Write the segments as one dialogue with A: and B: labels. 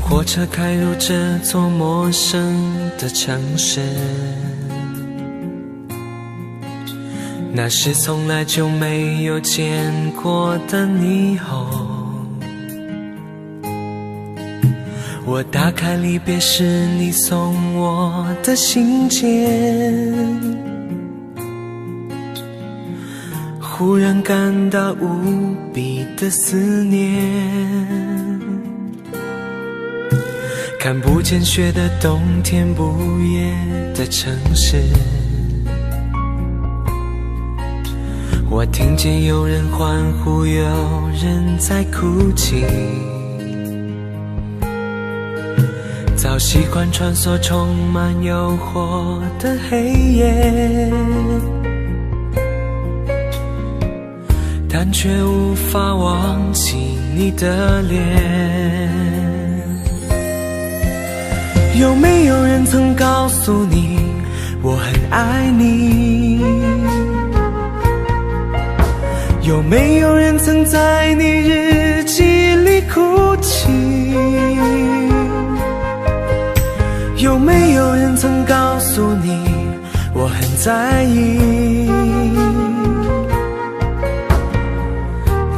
A: 火车开入这座陌生的城市，那是从来就没有见过的霓虹。我打开离别时你送我的信件，忽然感到无比的思念。看不见雪的冬天，不夜的城市，我听见有人欢呼，有人在哭泣。早习惯穿梭充满诱惑的黑夜，但却无法忘记你的脸。有没有人曾告诉你我很爱你？有没有人曾在你日记里哭泣？有没有人曾告诉你我很在意？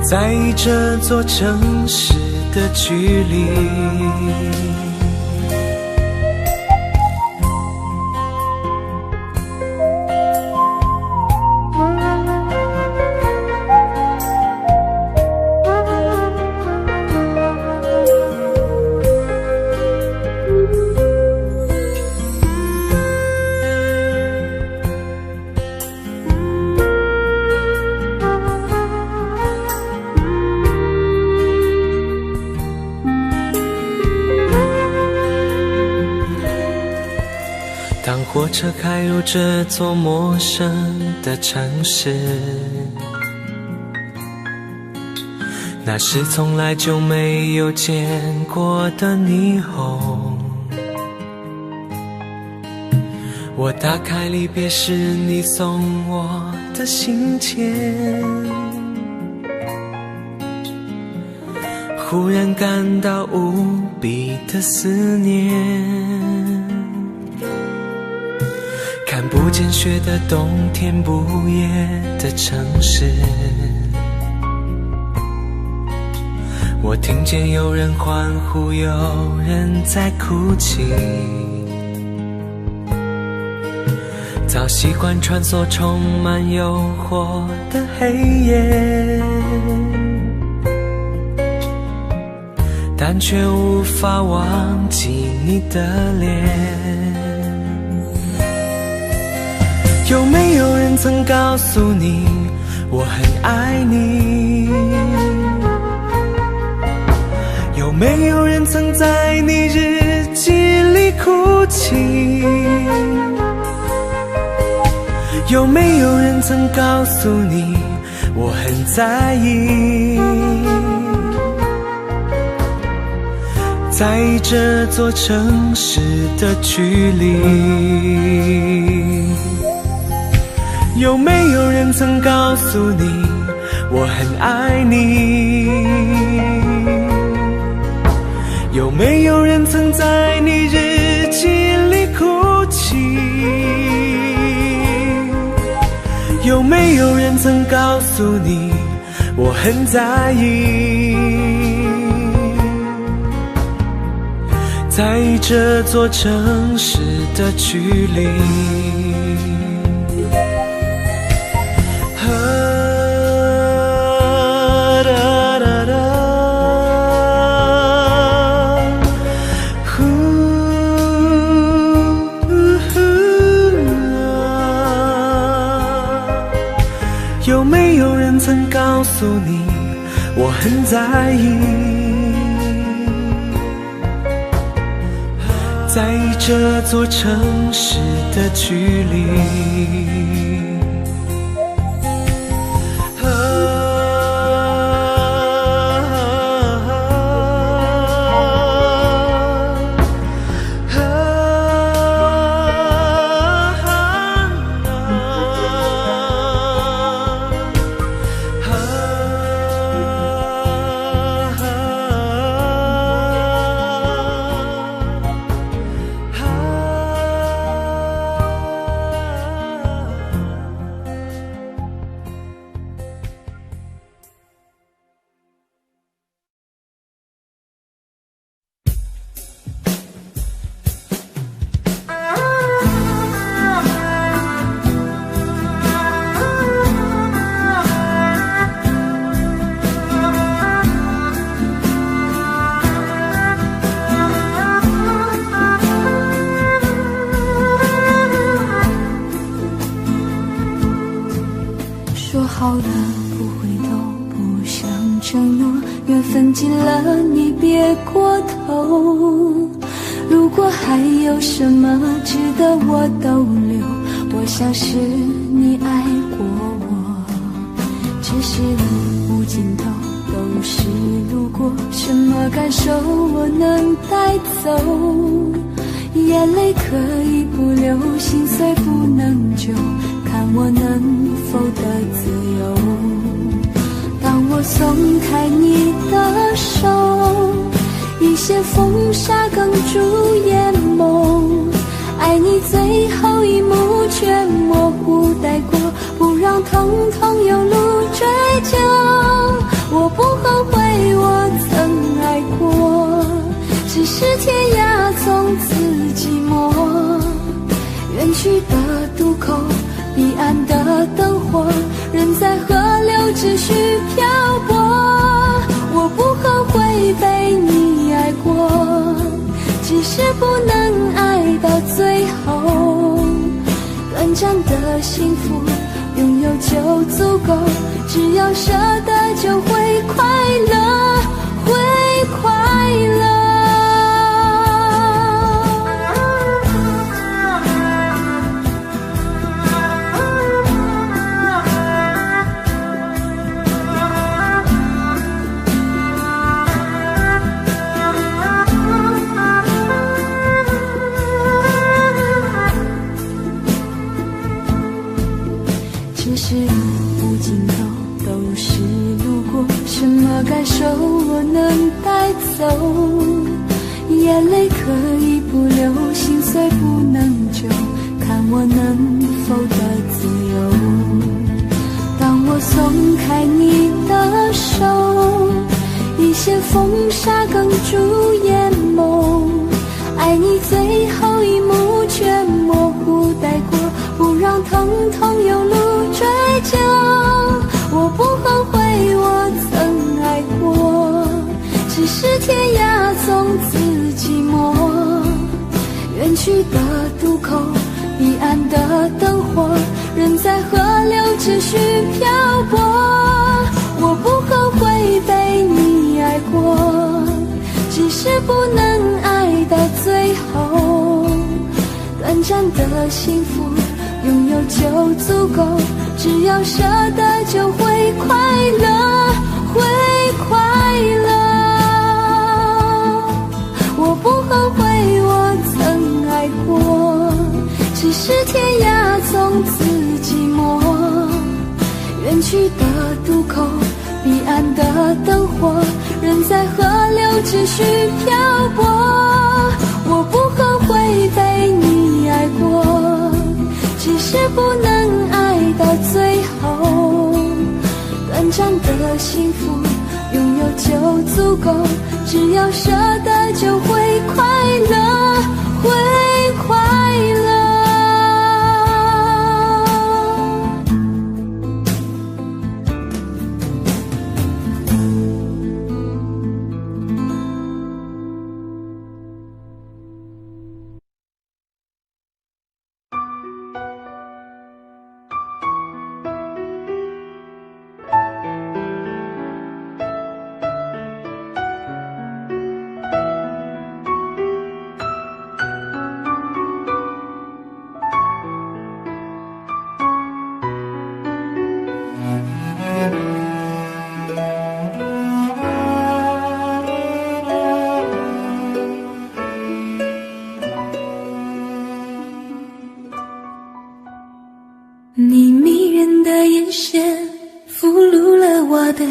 A: 在意这座城市的距离。当火车开入这座陌生的城市，那是从来就没有见过的霓虹。我打开离别时你送我的信件，忽然感到无比的思念。看不见雪的冬天，不夜的城市，我听见有人欢呼，有人在哭泣。早习惯穿梭充满诱惑的黑夜，但却无法忘记你的脸。有没有人曾告诉你我很爱你？有没有人曾在你日记里哭泣？有没有人曾告诉你我很在意？在意这座城市的距离。有没有人曾告诉你我很爱你？有没有人曾在你日记里哭泣？有没有人曾告诉你我很在意？在意这座城市的距离。有没有人曾告诉你我很在意？在这座城市的距离。
B: 说好的不回头，不想承诺，缘分尽了你别过头。如果还有什么值得我逗留，我想是你爱过我。只是路无尽头，都是路过，什么感受我能带走？眼泪可以不流，心碎不能救，看我能否得自由。当我松开你的手，一些风沙哽住眼眸，爱你最后一幕却模糊带过，不让疼痛有路追究。我不后悔我曾爱过，只是天涯从此寂寞。远去的渡口，彼岸的灯火，人在河流只需漂泊。我不后悔被你爱过，只是不能爱到最后。短暂的幸福拥有就足够，只要舍得就会快乐，会快乐。感受我能带走，眼泪可以不流，心碎不能救，看我能否得自由。当我松开你的手，一些风沙哽住眼眸，爱你最后一幕却模糊带过，不让疼痛有路追究。我不后悔我曾爱过，只是天涯从此寂寞。远去的渡口，彼岸的灯火，人在河流只需漂泊。我不后悔被你爱过，只是不能爱到最后。短暂的幸福拥有就足够，只要舍得就会快乐，会快乐。我不后悔我曾爱过，只是天涯从此寂寞。远去的渡口，彼岸的灯火，人在河流只需漂泊。我不后悔被你爱过，只是不能爱到最后。短暂的幸福拥有就足够，只要舍得就会快乐，会快乐。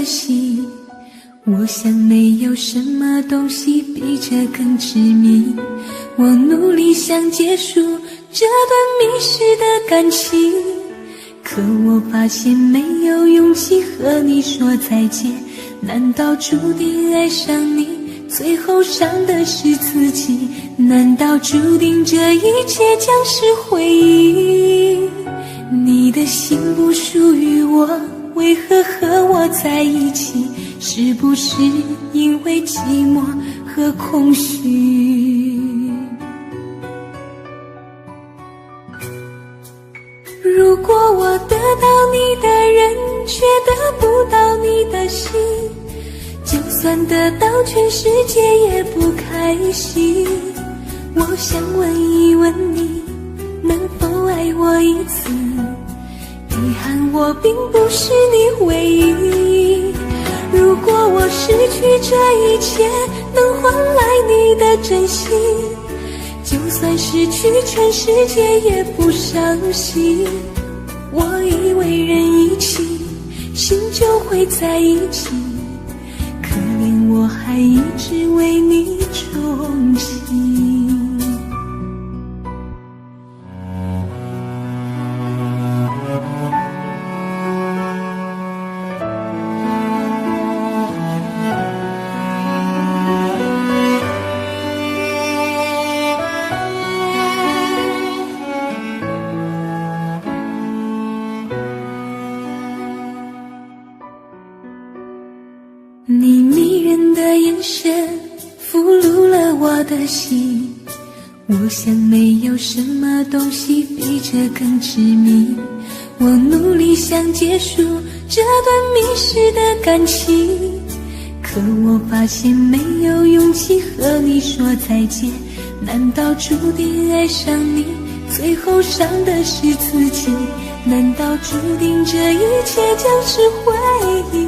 B: 心。我想没有什么东西比这更致命。我努力想结束这段迷失的感情，可我发现没有勇气和你说再见。难道注定爱上你，最后伤的是自己？难道注定这一切将是回忆？你的心不属于我，为何和我在一起？是不是因为寂寞和空虚？如果我得到你的人，却得不到你的心，就算得到全世界也不开心。我想问一问你，能否爱我一次？遗憾我并不是你唯一。如果我失去这一切，能换来你的真心，就算失去全世界也不伤心。我以为人一起，心就会在一起，可怜我还一直为你钟情。你迷人的眼神俘虏了我的心，我想没有什么东西比这更致命。我努力想结束这段迷失的感情，可我发现没有勇气和你说再见。难道注定爱上你，最后伤的是自己？难道注定这一切将是回忆？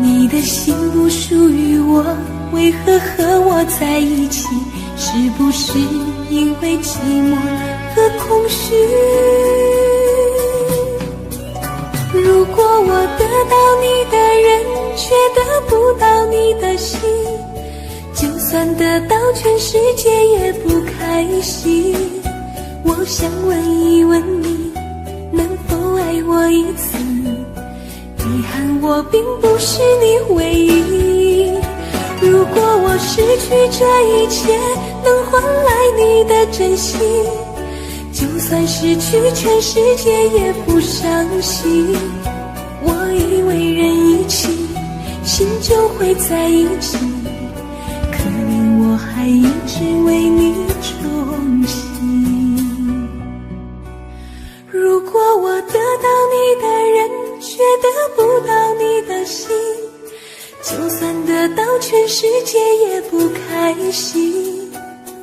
B: 你的心不属于我，为何和我在一起？是不是因为寂寞和空虚？如果我得到你的人，却得不到你的心，就算得到全世界也不开心。我想问一问你，能否爱我一次？遗憾我并不是你唯一。如果我失去这一切，能换来你的真心，就算失去全世界也不伤心。我以为人一起，心就会在一起，可怜我还一直为你钟情。如果我得到你的人，却得不到你的心，就算得到全世界也不开心。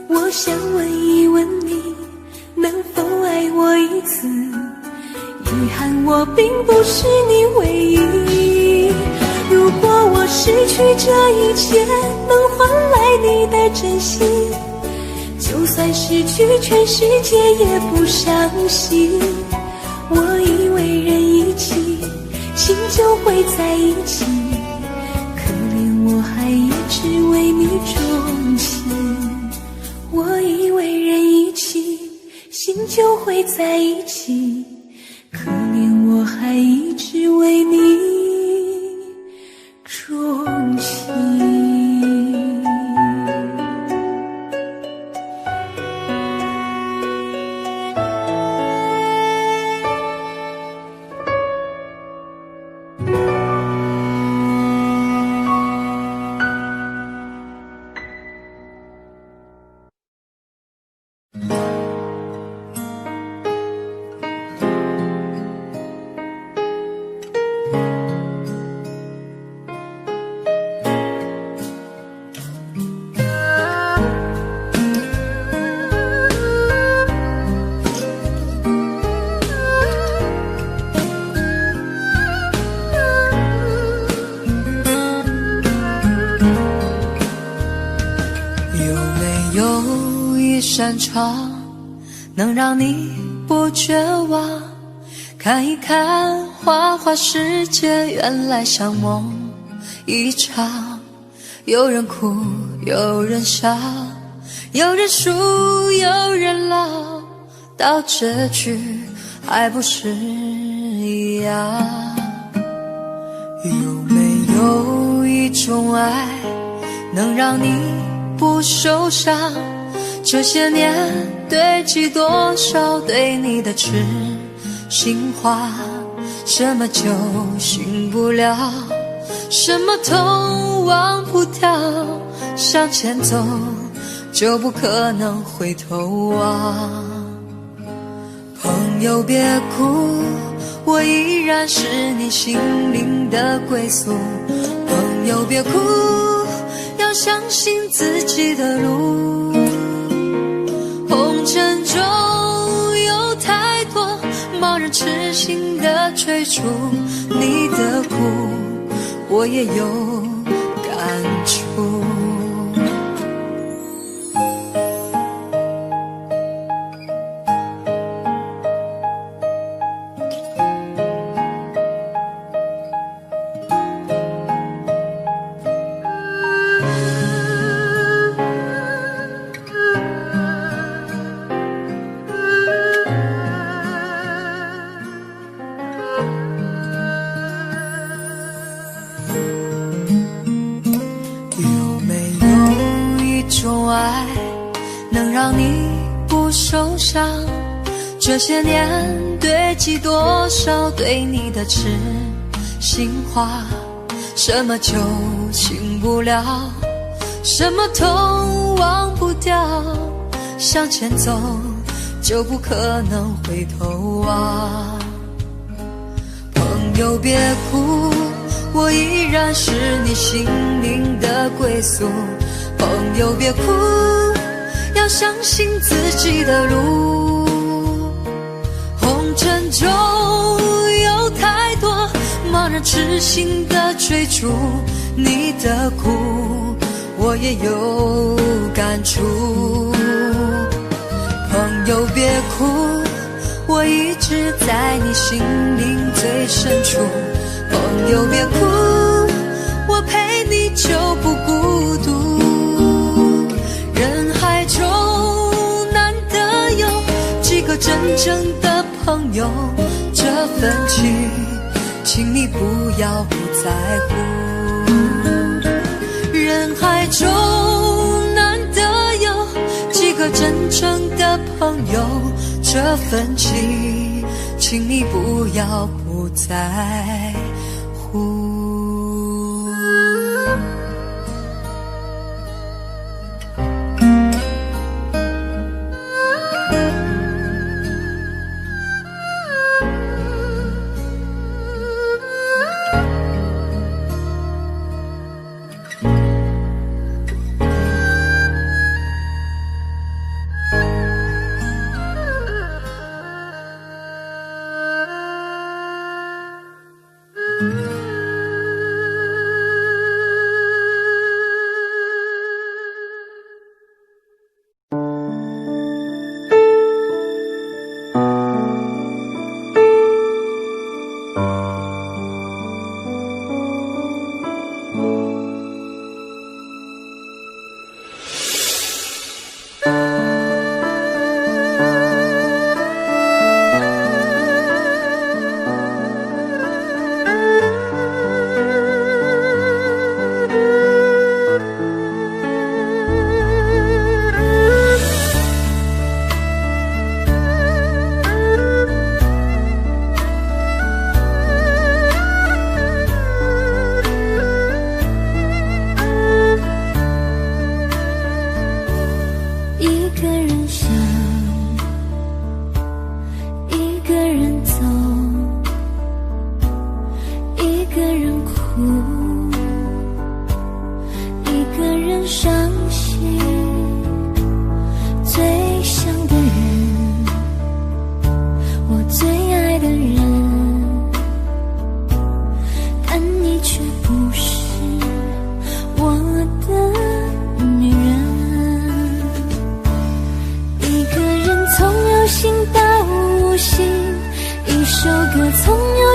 B: 我想问一问你，能否爱我一次？遗憾我并不是你唯一。如果我失去这一切，能换来你的真心，就算失去全世界也不伤心。我以为人一起，心就会在一起，可怜我还一直为你钟情。我以为人一起，心就会在一起，可怜我还一直为你钟情。
C: 擅长能让你不绝望，看一看
B: 花花世界原来像梦一场，有人哭有人笑，有人输有人老，到结局还不是一样。有没有一种爱能让你不受伤？这些年堆积多少对你的痴心话，什么酒醒不了，什么痛忘不掉，向前走就不可能回头望。朋友别哭，我依然是你心灵的归宿。朋友别哭，要相信自己的路。红尘中有太多盲人痴心的追逐，你的苦我也有感触。这些年堆积多少对你的痴心话，什么酒醒不了，什么痛忘不掉，向前走就不可能回头望。朋友别哭，我依然是你心灵的归宿。朋友别哭，要相信自己的路。红尘中有太多盲人痴心的追逐，你的苦我也有感触。朋友别哭，我一直在你心灵最深处。朋友别哭，我陪你就不孤独。人海中难得有几个真正的朋友，这份情请你不要不在乎。人海中难得有几个真正的朋友，这份情请你不要不在乎。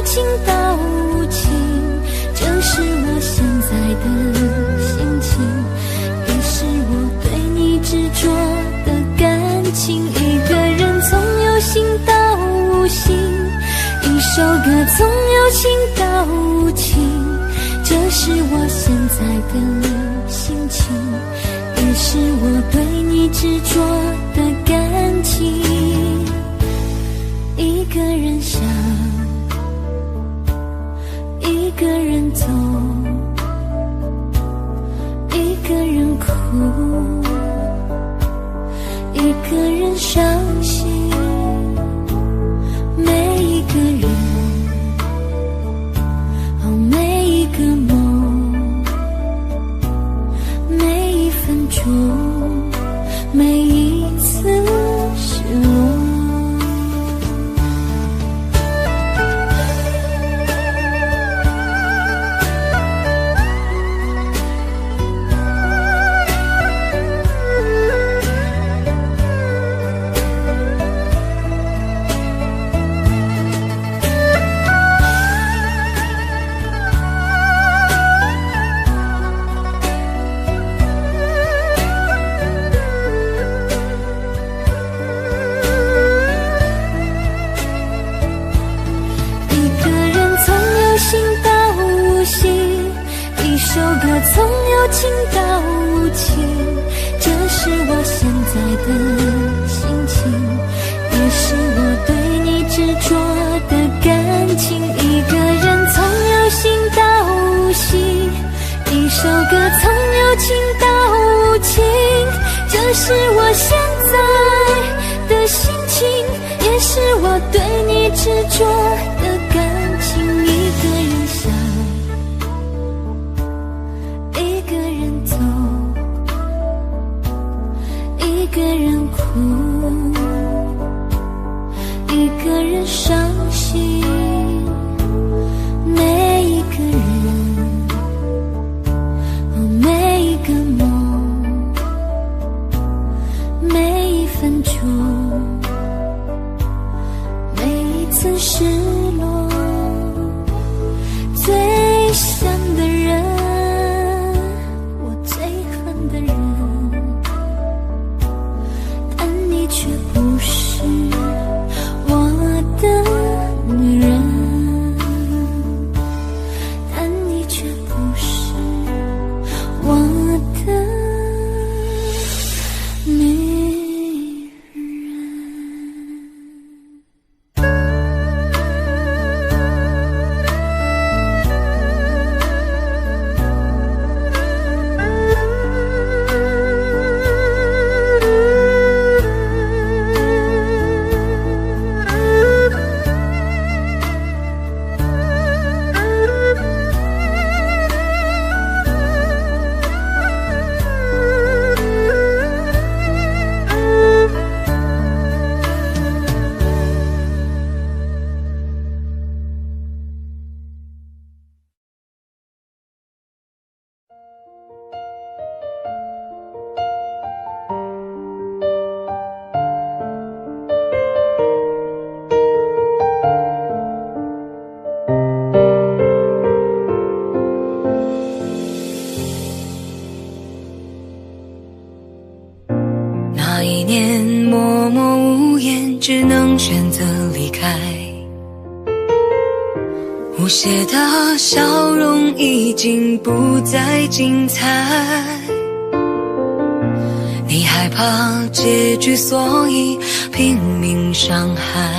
B: 情到无情，这是我现在的心情，也是我对你执着的感情。一个人从有心到无心，一首歌从有情到无情，这是我现在的心情，也是我对你执着的感情。一个人想，一个人走，一个人哭，一个人伤心。每一个人，每一个梦，每一分钟，每一次失落。从有情到无情，这是我现在的心情，也是我对你执着的感情。一个人从有心到无心，一首歌从有情到无情，这是我现在的心情，也是我对你执着的感情。一个人想，一个人哭，一个人伤心。每一个人，每一个梦，每一分钟，每一次失落。最想的人，我最恨的人，却不是我的女人，但你却不是我的女人。
C: 那一年默默无言，只能选择离开。无邪的笑容已经不再精彩，你害怕结局，所以拼命伤害。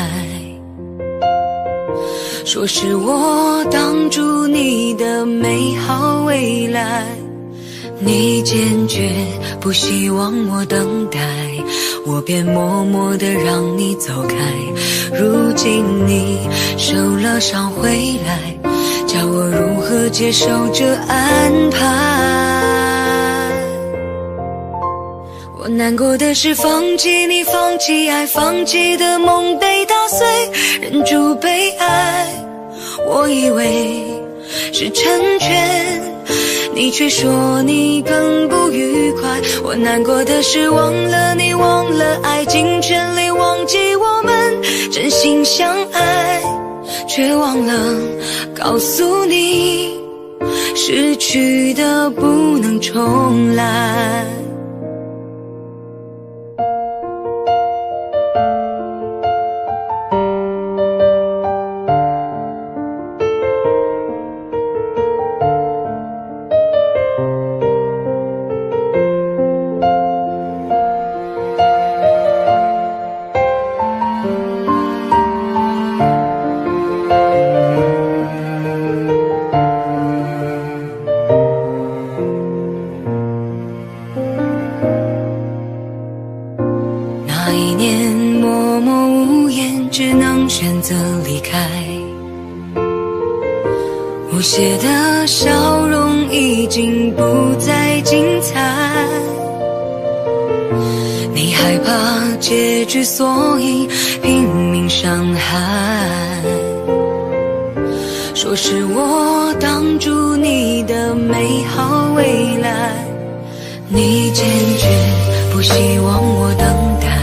C: 说是我挡住你的美好未来，你坚决不希望我等待，我便默默地让你走开。如今你受了伤回来，叫我如何接受这安排？我难过的是放弃你，放弃爱，放弃的梦被打碎，忍住被爱，我以为是成全，你却说你更不愉快。我难过的是忘了你，忘了爱，尽全力忘记我们真心相爱，却忘了告诉你，失去的不能重来。
B: 那一年默默无言，只能选择离开。无邪的笑容已经不再精彩，你害怕结局，所以拼命伤害。说是我挡住你的美好未来，你坚决不希望我等待，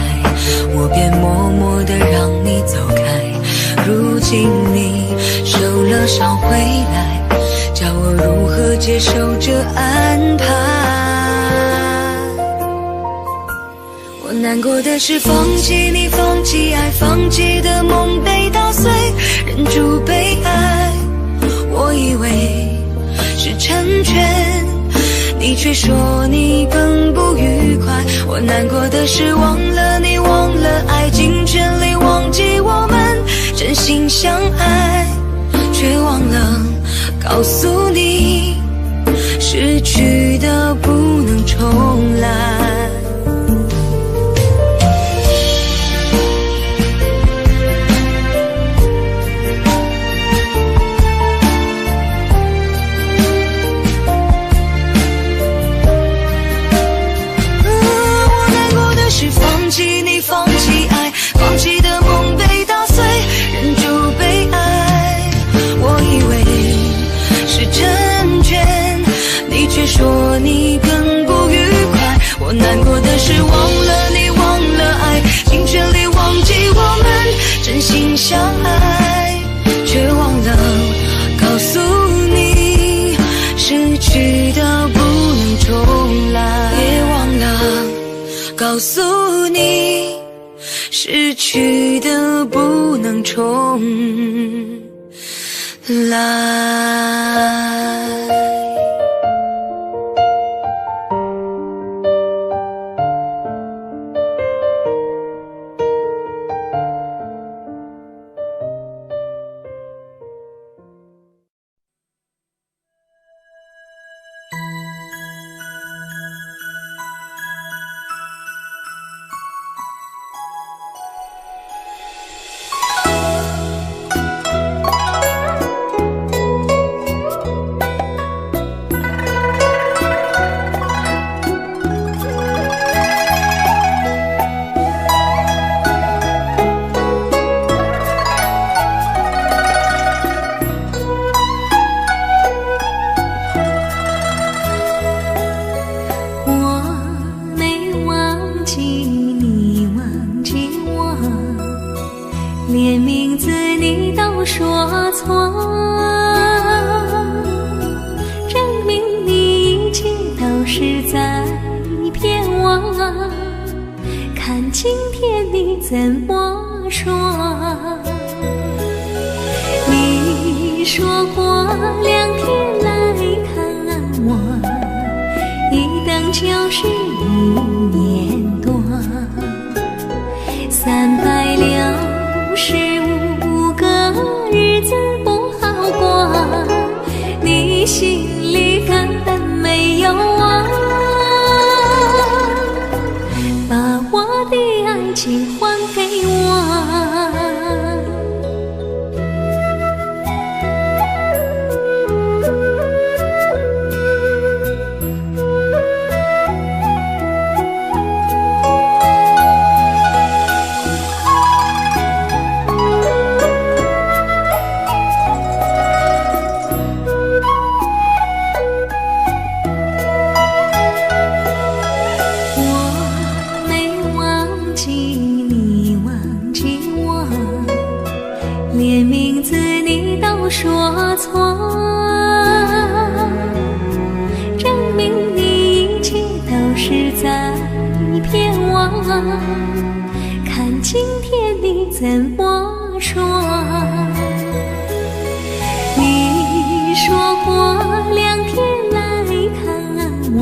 B: 我便默默地让你走开。如今你受了伤回来，叫我如何接受这安排？我难过的是放弃你，放弃爱，放弃的梦被打碎，忍住被爱，我以为是成全，你却说你更不愉快。我难过的是忘了你，忘了爱，尽全力忘记我们真心相爱，却忘了告诉你，失去的不能重来。放弃你，放弃爱，放弃的梦被打碎，忍住被爱，我以为是成全，你却说你更不愉快。我难过的是忘了你，忘了爱，尽全力忘记我们真心相爱，却忘了告诉你，失去的不能重来，也忘了告诉你，失去的不能重来。
D: 连名字你都说错，证明你一切都是在骗我。看今天你怎么说？你说过2天来看我，一等就是1年多，365个日子不好过，你心里根本没有我，把我的爱情还给我。看今天你怎么说。你说过2天来看我，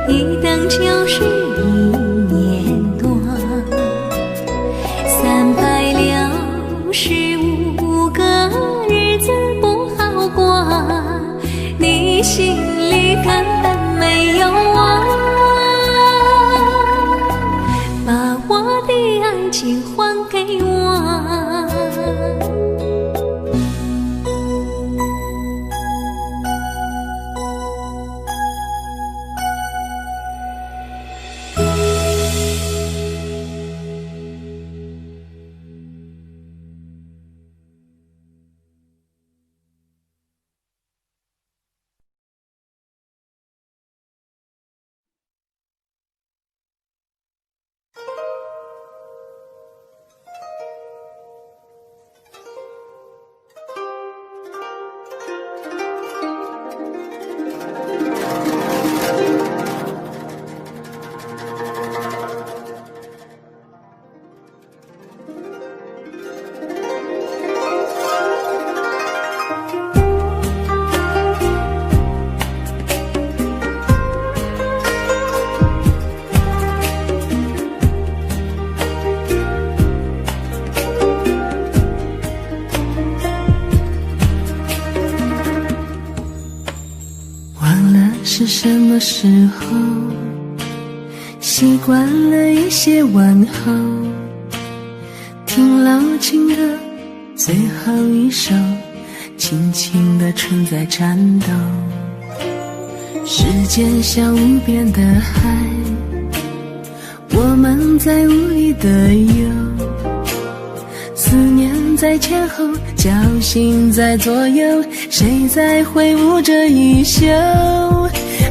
D: 一等就是1年多，365个日子不好过，你心里根本没有我，把我的爱情还给我。
B: 是什么时候习惯了一些问候，听老情歌最后一首，轻轻地存在颤抖。时间像无边的海，我们在无力的游，思念在前后，侥幸在左右，谁在挥舞着衣袖？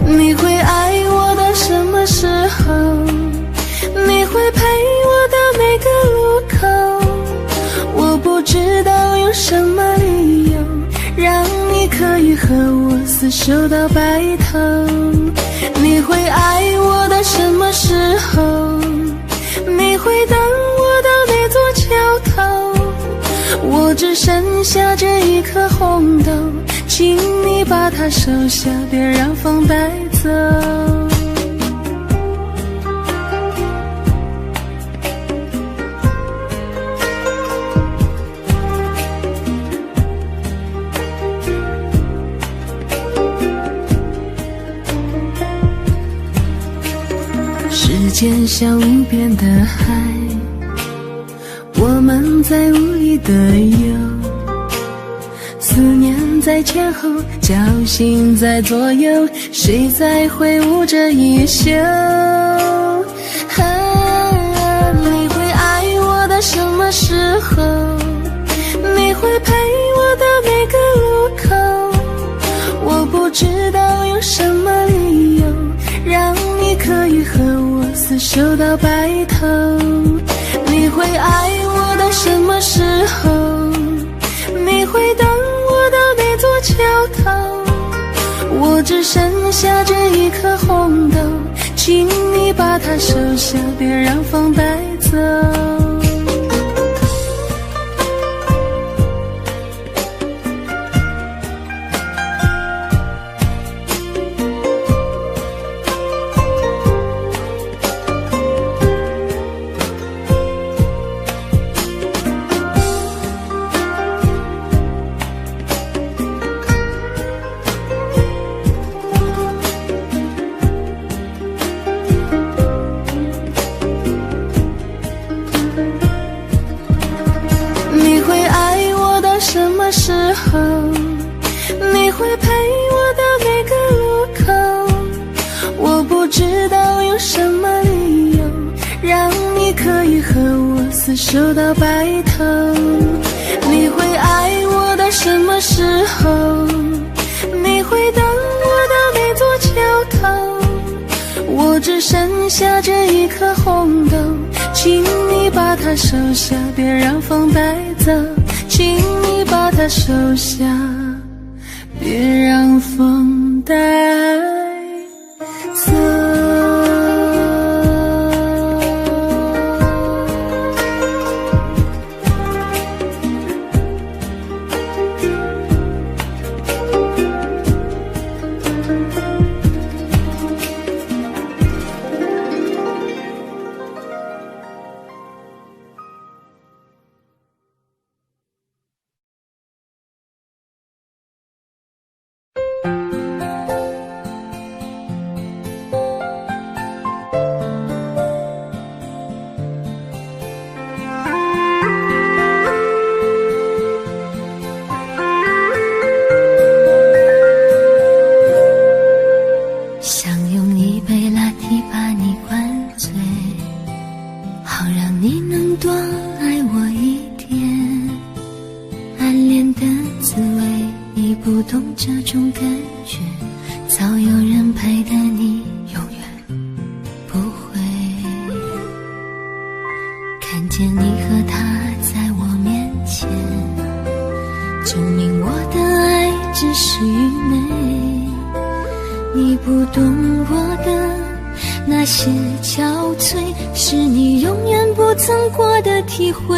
B: 你会爱我到什么时候？你会陪我到哪个路口？我不知道有什么理由让你可以和我厮守到白头。你会爱我到什么时候？你会等我到哪座桥头？我只剩下这一颗红豆，请你把它收下，别让风带走。时间像无边的海，我们在无力的游，思念在前后，侥幸在左右，谁在挥舞着衣袖？你会爱我到什么时候？你会陪我到哪个路口？我不知道有什么理由让你可以和我厮守到白头。你会爱我到什么时候？你会等我到哪座桥头？我只剩下这一颗红豆，请你把它收下，别让风带走。时候，你会陪我到哪个路口？我不知道有什么理由让你可以和我厮守到白头。你会爱我到什么时候？你会等我到哪座桥头？我只剩下这一颗红豆，请你把它收下，别让风带走。请你把它收下，别让风带走。想用一杯拿铁把你灌醉，好让你能多爱我一点。暗恋的滋味，你不懂这种感觉，早有人陪的你永远不会。看见你和他在我面前，证明我的爱只是愚昧。你不懂我的那些憔悴，是你永远不曾过的体会。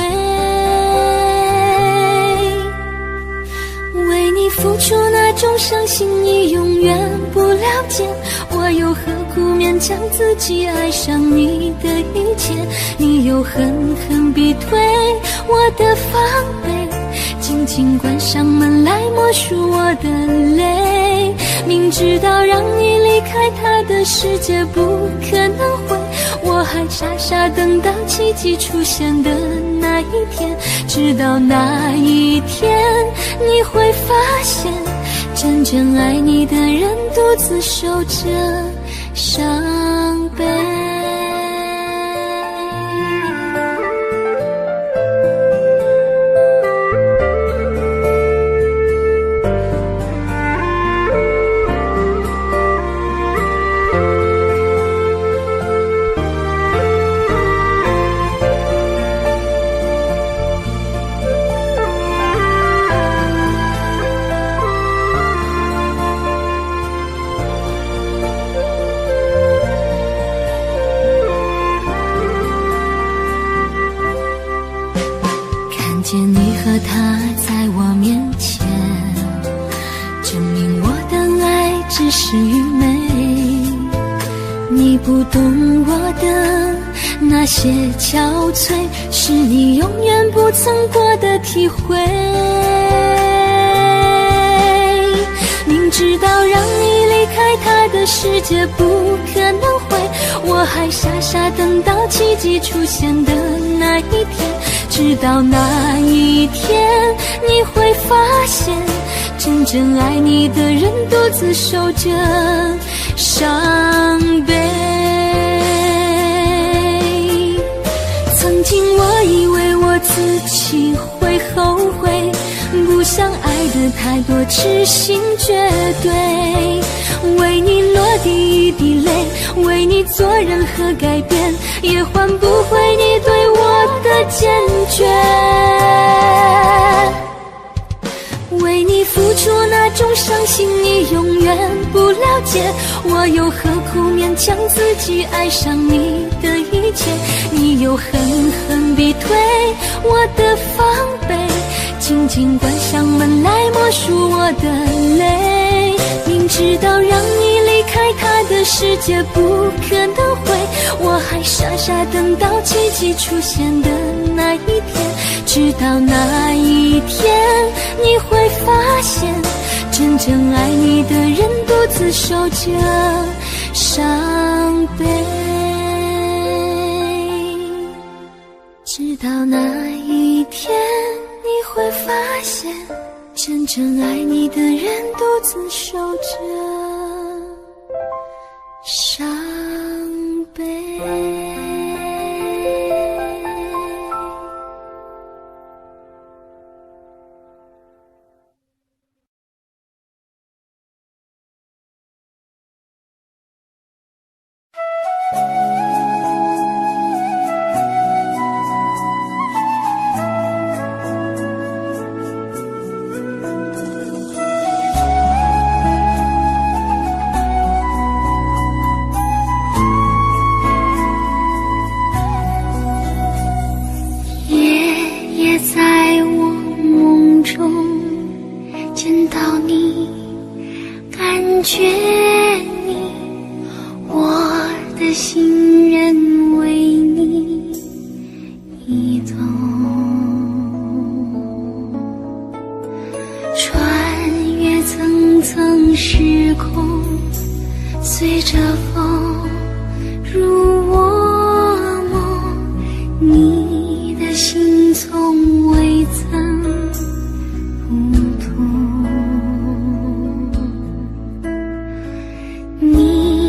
B: 为你付出那种伤心，你永远不了解，我又何苦勉强自己爱上你的一切？你又狠狠逼退我的防备，紧紧关上门来默数我的泪。明知道让你离开他的世界不可能会，我还傻傻等到奇迹出现的那一天。直到那一天，你会发现真正爱你的人独自受着伤悲。见你和他在我面前，证明我的爱只是愚昧。你不懂我的那些憔悴，是你永远不曾过的体会。明知道让你离开他的世界不可能会，我还傻傻等到奇迹出现的那一天。直到那一天，你会发现真正爱你的人独自受着伤悲。曾经我以为我自己会后悔，不想爱的太多，痴心绝对。为你落第一滴泪，为你做任何改变，也换不回你对我的坚决。为你付出那种伤心，你永远不了解，我又何苦勉强自己爱上你的一切？你又狠狠逼退我的防备，紧紧关上门来默数我的泪。明知道让你离开他的世界不可能会，我还傻傻等到奇迹出现的那一天。直到那一天，你会发现真正爱你的人独自受着伤悲。直到那一天，你会发现真正爱你的人独自受着伤悲。你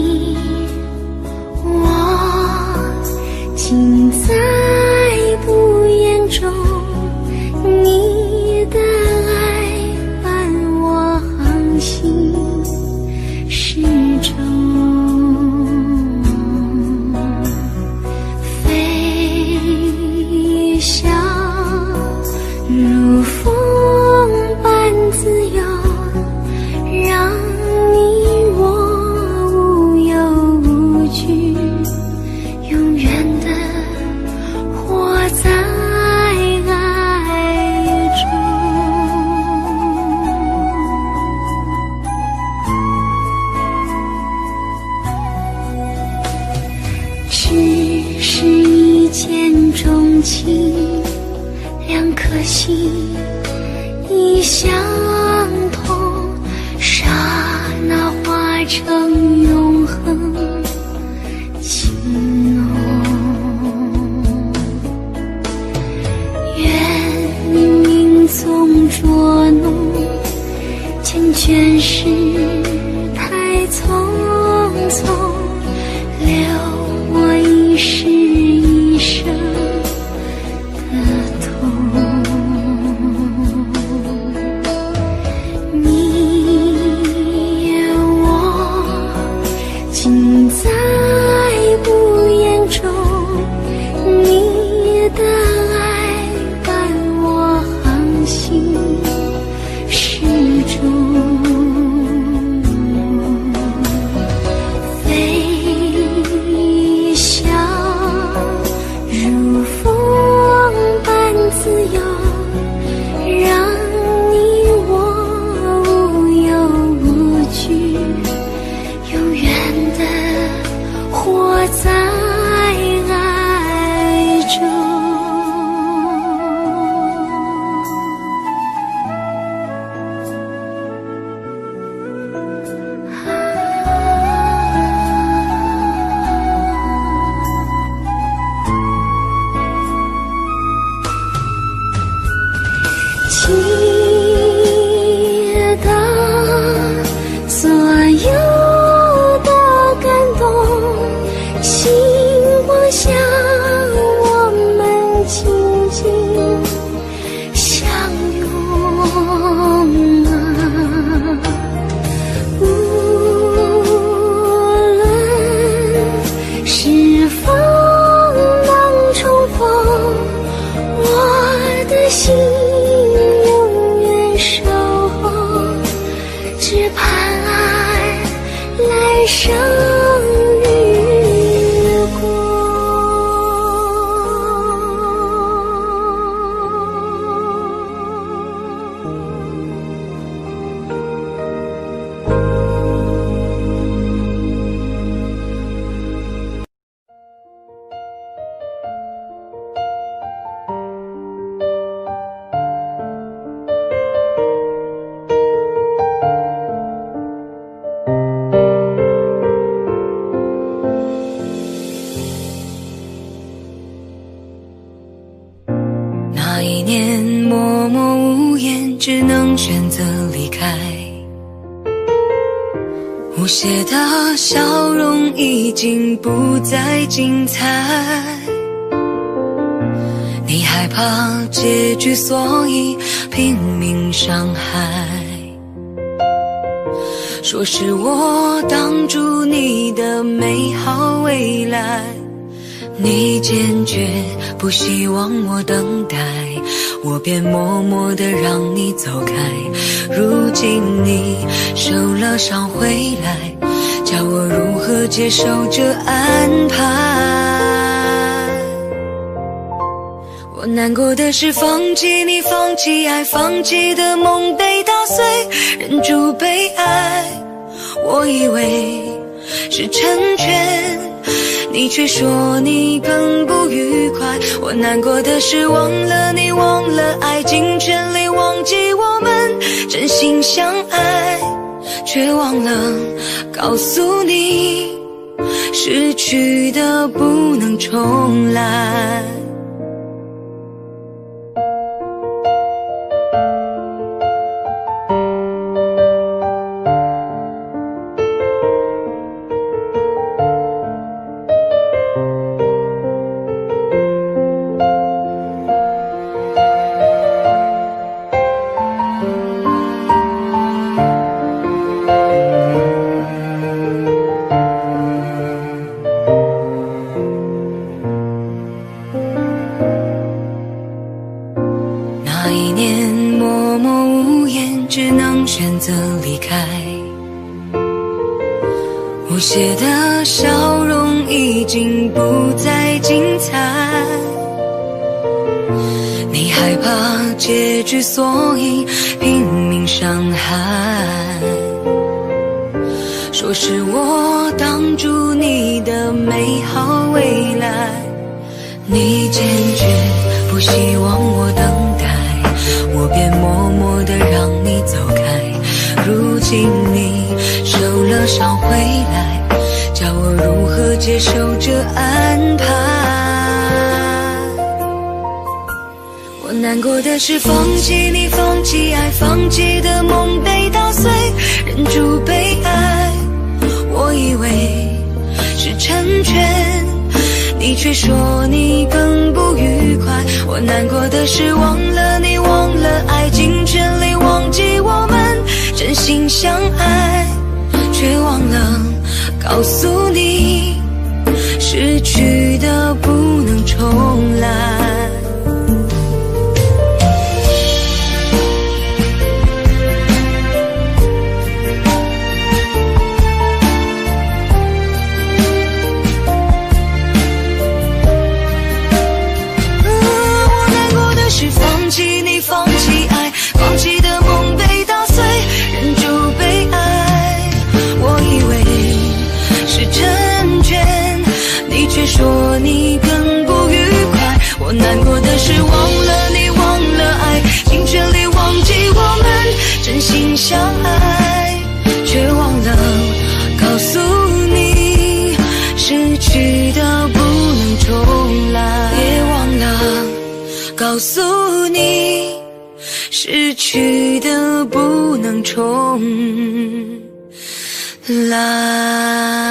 D: 深情，两颗心已相通，刹那化成永恒情浓。愿你命中捉弄，缱绻世太匆匆，留我一世一生的痛。你我尽在不言中，你的爱伴我航行始终。在爱中，记得所有的感动。星光下，我们紧紧相拥啊！无论是否能重逢，我的心永远守候，只盼爱来生。
C: 那一年默默无言，只能选择离开。无邪的笑容已经不再精彩，你害怕结局，所以拼命伤害。说是我挡住你的美好未来，你坚决不希望我等待，我便默默地让你走开。如今你受了伤回来，叫我如何接受这安排？我难过的是放弃你，放弃爱，放弃的梦被打碎，忍住被爱，我以为是成全，你却说你更不愉快。我难过的是忘了你，忘了爱，尽全力忘记我们真心相爱，却忘了告诉你，失去的不能重来。那一年默默无言，只能选择离开。无邪的笑容已经不再精彩，你害怕结局，所以拼命伤害。说是我挡住你的美好未来，你坚决不希望我等待，我便默默地让你走开。如今你受了伤回来，叫我如何接受这安排？我难过的是放弃你，放弃爱，放弃的梦被打碎，忍住悲哀。我以为是成全，你却说你更不愉快。我难过的是忘了你，忘了爱，尽全力忘记我们真心相爱，却忘了告诉你，失去的不能重来。放弃你，放弃爱，放弃的梦被打碎，忍住悲哀。我以为是成全，你却说你更不愉快。我难过的是忘了你，忘了爱，尽全力忘记我们真心相爱，却忘了告诉你，失去的不能重来。也忘了告诉你，失去的不能重来。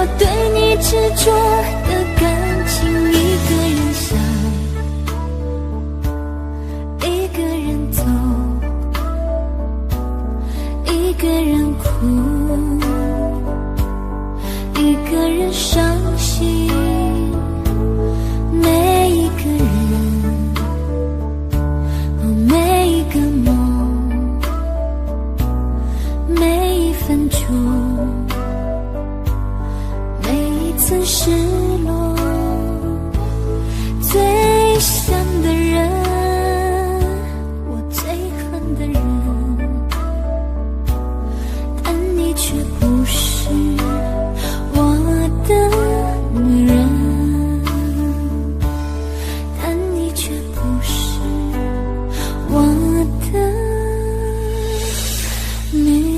B: 我对你执着的感情，一个人想，一个人走，一个人哭，一个人伤心。每一个人，每一个梦，每一分钟，每一次失落，最想的人，我最恨的人，但你却不是我的女人，但你却不是我的女人。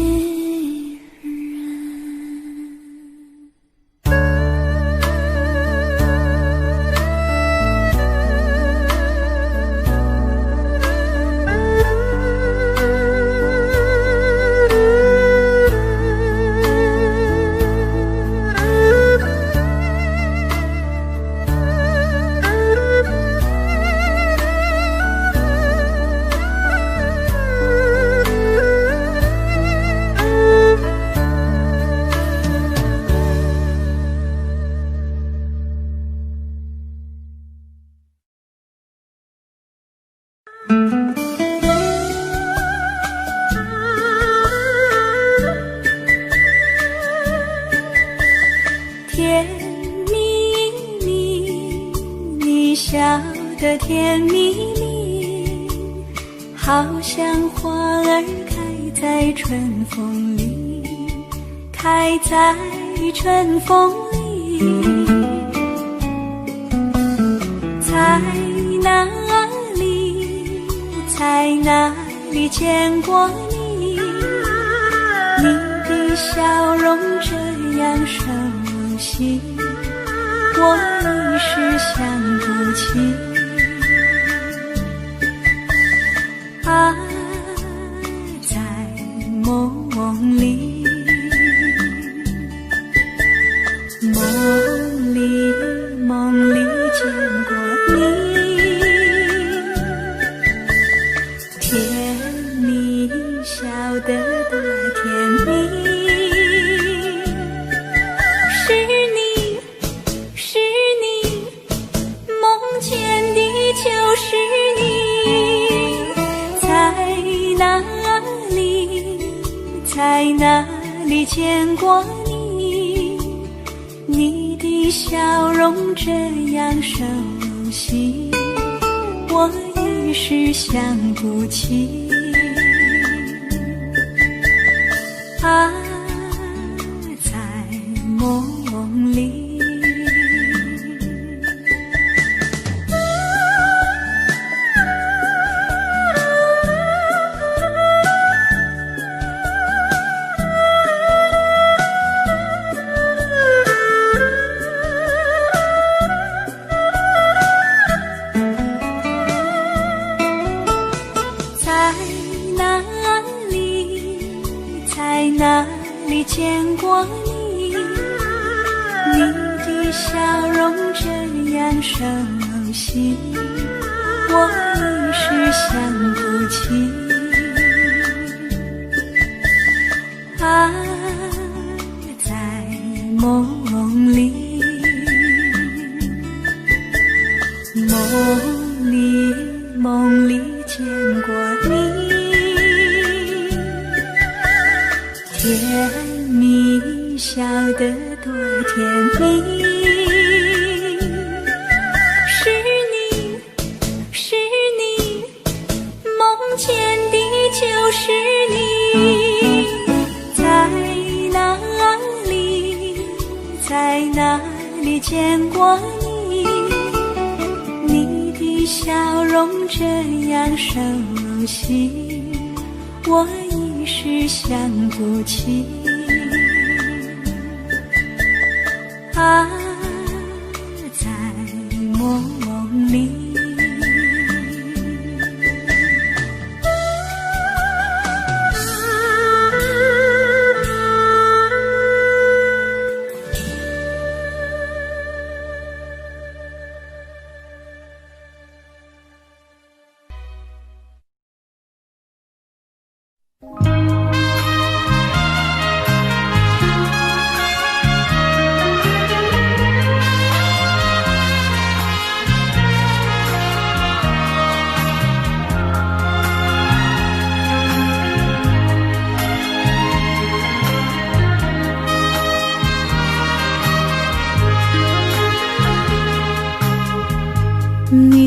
D: 甜蜜蜜，你笑得甜蜜蜜，好像花儿开在春风里，开在春风里。在哪里，在哪里见过你？你的笑容这样熟悉，我一时想不起。啊，在梦里，梦里，梦里见过你，甜蜜笑得多甜蜜。就是你，在哪里，在哪里见过你？你的笑容这样熟悉，我一时想不起。啊，在梦里。哪里见过你？你的笑容这样熟悉，我一时想不起。啊，在梦里，梦里，梦里见过你。甜蜜笑得多甜蜜，是你，是你，梦见的就是你。在哪里，在哪里见过你？你的笑容这样熟悉，我一时想不起。啊，在梦里。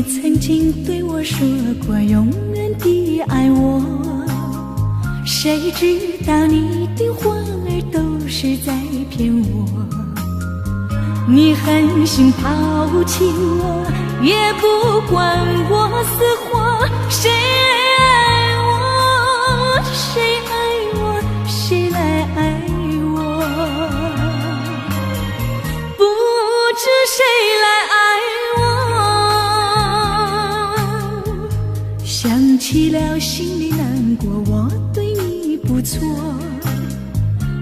D: 曾经对我说过永远的爱我，谁知道你的话儿都是在骗我。你狠心抛弃我，也不管我死活。谁爱我，谁爱我，谁来爱我？不知谁来爱我。想起了心里难过，我对你不错，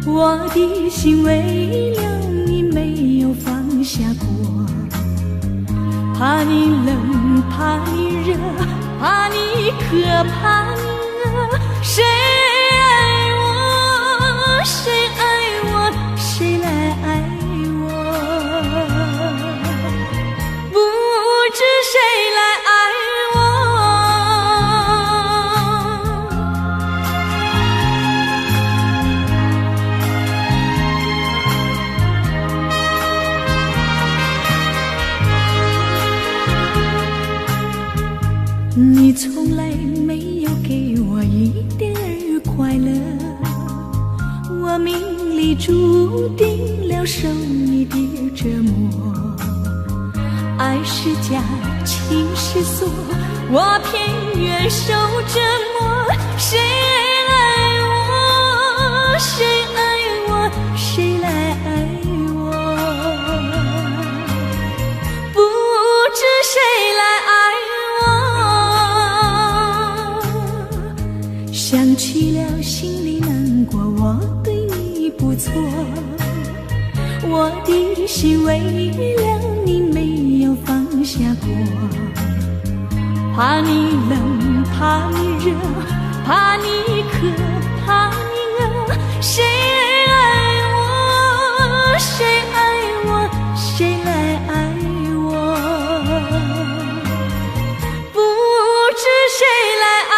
D: 我的心为了你没有放下过。怕你冷，怕你热，怕你渴，怕你饿。谁爱我，谁爱我，谁来爱我？不知谁来爱你从来没有给我一点儿快乐，我命里注定了受你的折磨。爱是假，情是锁，我偏愿受折磨。谁爱我，谁爱我，谁来爱我？不知谁来爱我。想起了心里难过，我对你不错，我的心为了你没有放下过。怕你冷，怕你热，怕你渴，怕你饿。谁爱我，谁爱我，谁来爱我？不知谁来爱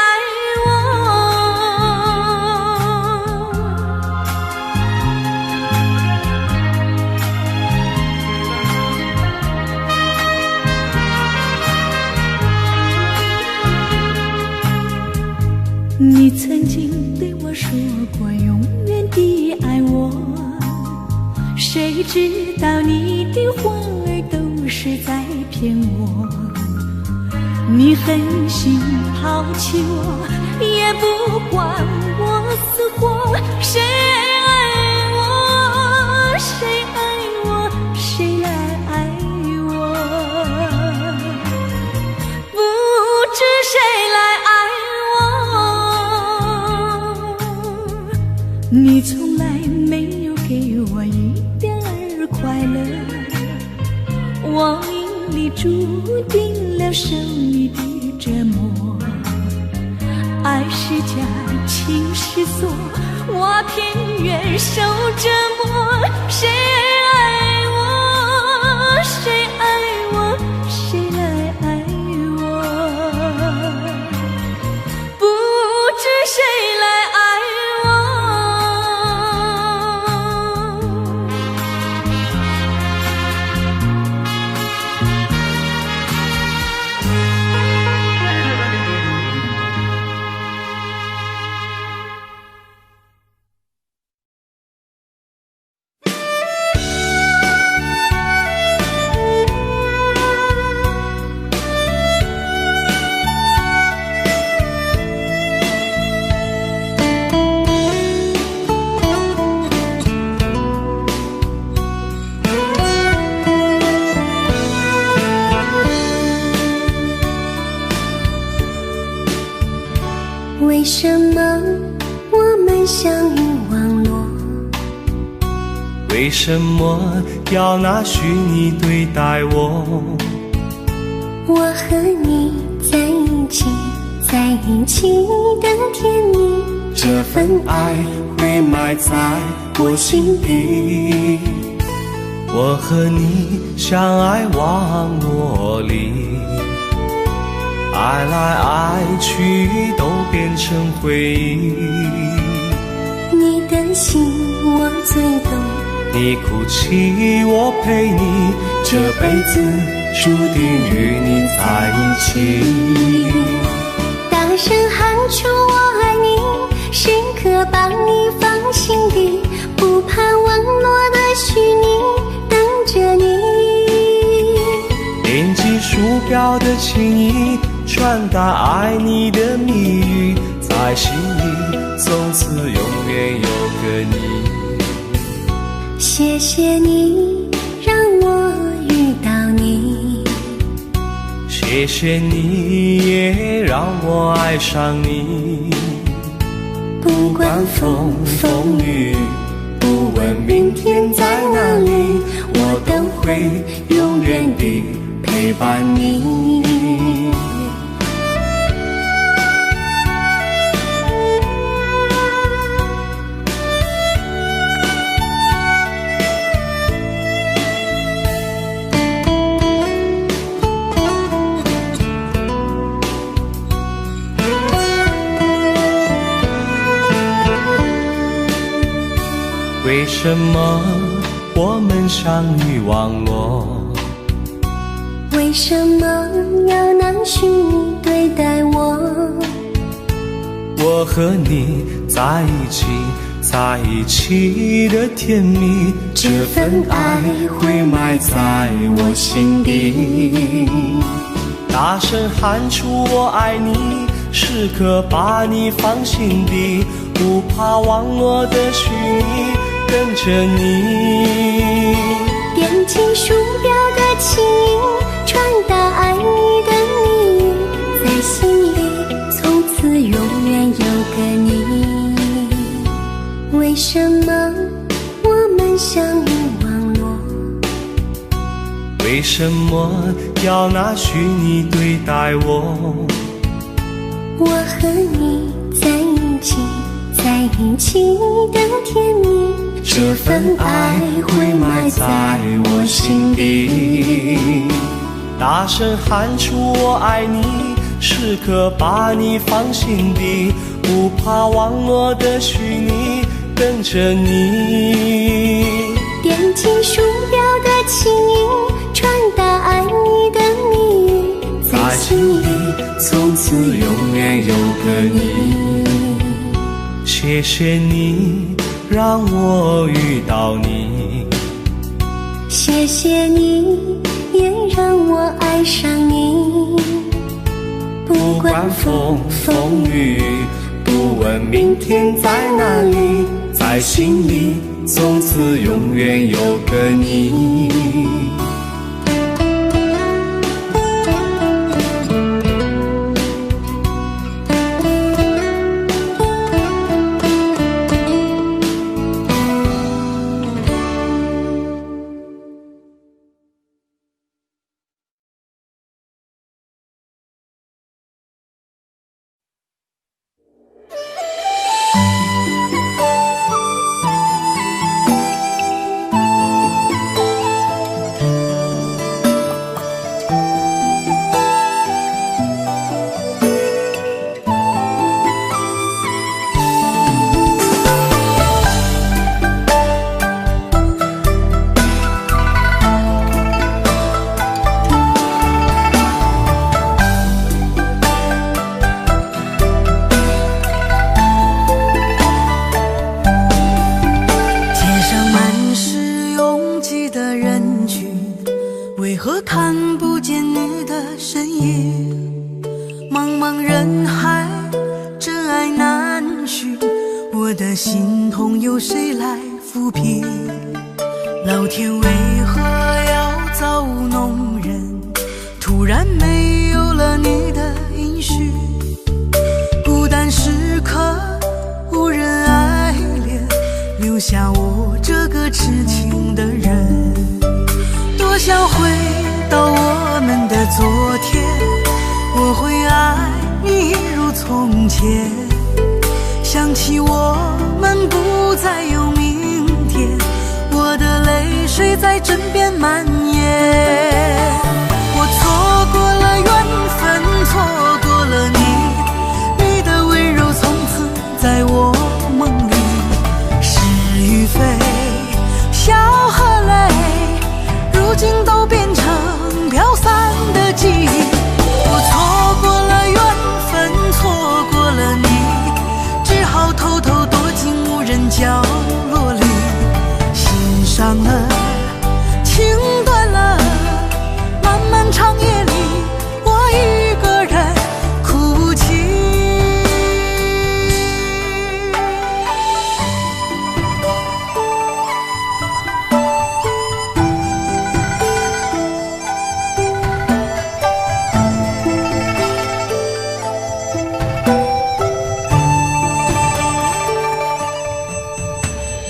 D: 你曾经对我说过永远的爱我，谁知道你的话儿都是在骗我。你狠心抛弃我，也不管我死活。谁爱我，谁爱我，谁来爱我？不知谁来爱你从来没有给我一点儿快乐，我命里注定了受你的折磨。爱是假，情是锁，我偏愿受折磨。谁爱我，谁爱我，谁来爱我？不知谁来爱
E: 为什么我们相遇网络？
A: 为什么要拿虚拟对待我？
E: 我和你在一起，在一起的甜蜜，
A: 这份爱会埋在我心底。我和你相爱网络里，爱来爱去都变成回忆。
E: 你的心我最懂，
A: 你哭泣我陪你，这辈子注定与你在一起。
E: 大声喊出我爱你，时刻把你放心底，不怕网络的虚拟，等着你。
A: 点击鼠标的情意，传达爱你的蜜语，在心里从此永远有个你。
E: 谢谢你让我遇到你，
A: 谢谢你也让我爱上你。
E: 不管风风雨，不问明天在哪里，我都会永远地陪伴你。
A: 为什么我们相遇忘我？
E: 为什么要拿虚拟对待我？
A: 我和你在一起，在一起的甜蜜，这份爱会埋在我心底。大声喊出我爱你，时刻把你放心底，不怕网络的虚拟，跟着你。
E: 点击鼠标的情音，传达爱你的蜜语，在心里从此永远有个你。为什么我们相遇网络？
A: 为什么要拿虚拟对待我？
E: 我和你在一起，在一起的甜蜜，
A: 这份爱会埋在我心底。大声喊出我爱你，时刻把你放心底，不怕网络的虚拟，跟着你。
E: 点击鼠标的情音，传达爱你的蜜语，在心里
A: 从此永远有个你。谢谢你让我遇到你，
E: 谢谢你也让我爱上你。
A: 不管风风雨，不问明天在哪里，在心里从此永远有个你。
C: 想起我们不再有明天，我的泪水在枕边蔓延。我错过了缘分，错过了你，你的温柔从此在我梦里。是与非，笑
F: 伤了，情断了，漫漫长夜里，我一个人哭泣。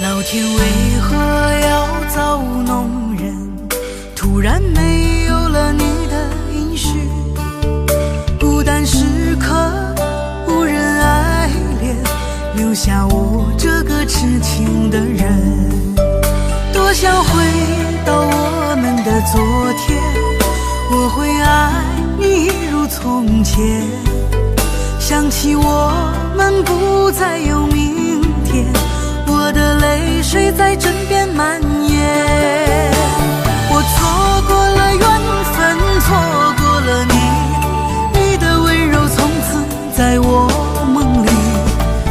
F: 老天为何要造弄人？突然没有了你的音讯，孤单时刻无人爱恋，留下我这个痴情的人。多想回到我们的昨天，我会爱你一如从前。想起我们不再有明天，我的泪水在枕边蔓延。我错过了缘分，错过了你，你的温柔从此在我梦里。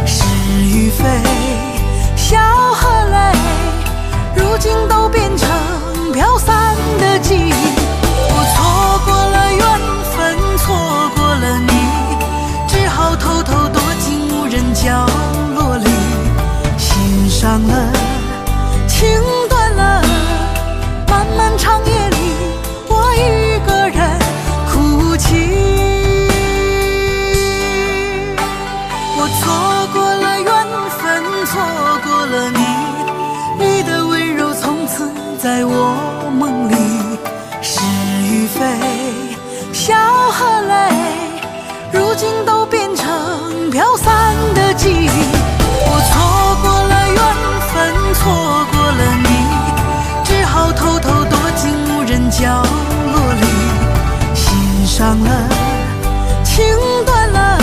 F: 是与非，笑和泪，如今都变成飘散的记忆。我错过了缘分，错过了你，只好偷偷躲进无人角落里。心伤了，情断了，漫漫长夜里，我一个人哭泣。我错过了缘分，错过了你，你的温柔从此在我梦里。是与非，笑和泪，如今都变成飘散的记忆。我错过了缘分，错过了你，只好偷偷躲进无人角落里。心伤了，情断了，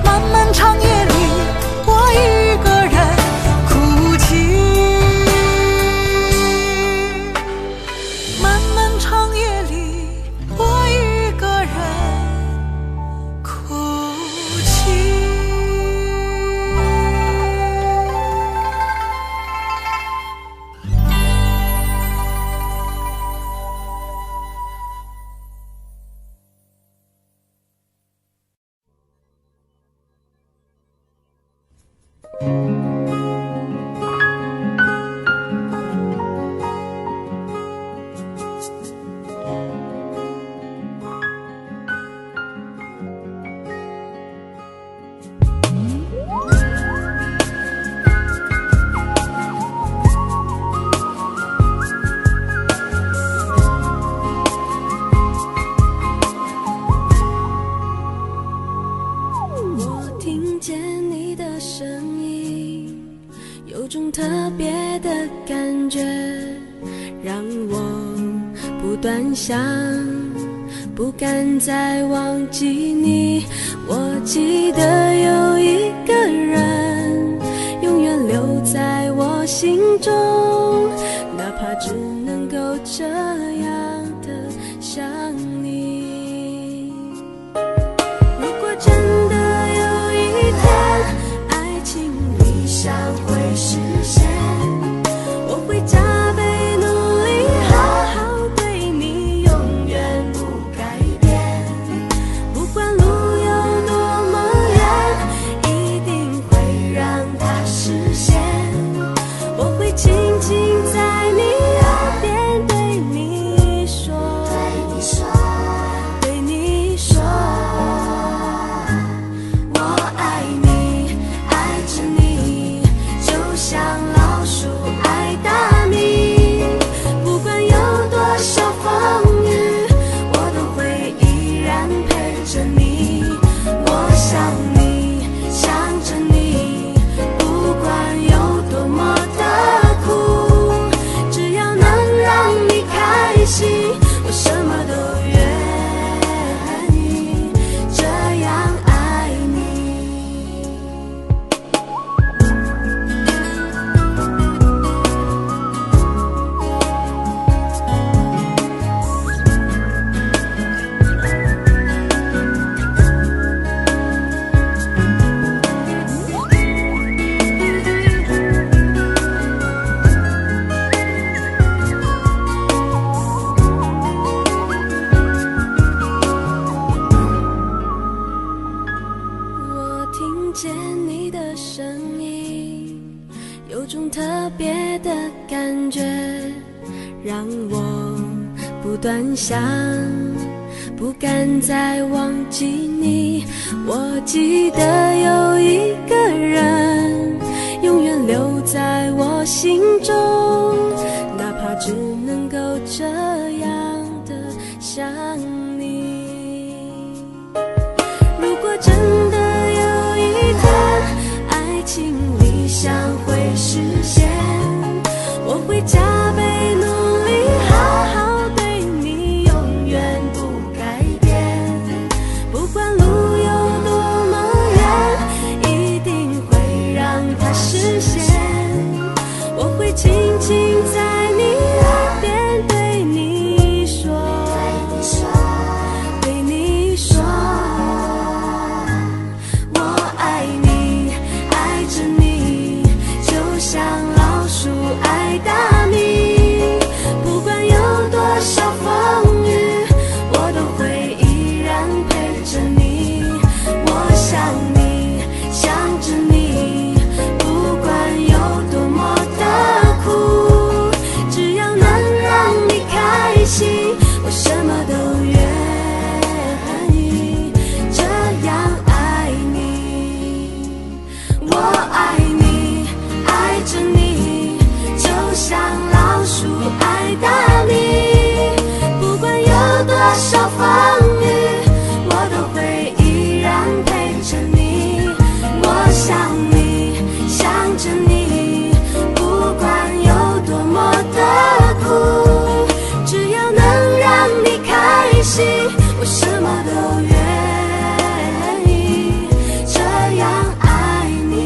F: 漫漫长夜里，我一个人哭泣。漫漫长夜里，我一个人哭泣。
B: 我听见你的声音，有种特别的感觉，让我不断想，不敢再忘记你。我记得有一个人，永远留在我心中，哪怕只能够这样的想你。如果真的有一天，爱情理想会实现，我会加倍努力，好好对你，永远不改变。不管路有多么远，一定会让它实现。我会紧紧
C: 感觉让我不断想，不敢再忘记你。我记得有一个人永远留在我心中，哪怕只能够这样的想你。如果真的有一天爱情理想会实现，我会加倍努力好好对你，永远不改变。不管路有多么远，一定会让它实现。我会轻轻在你耳边对你说，对你说，我爱你，爱着你，就像老鼠爱大米。不管有多少风雨，我都会依然陪着你。我想你，想着你，不管有多么的苦，只要能让你开心，我什么都愿意这样爱你。我爱你，爱着你，就像老鼠爱大米。不管有多少风雨，我都会依然陪着你。我想你，想着你，不管有多么的苦，只要能让你开心，我什么都愿意这样爱你。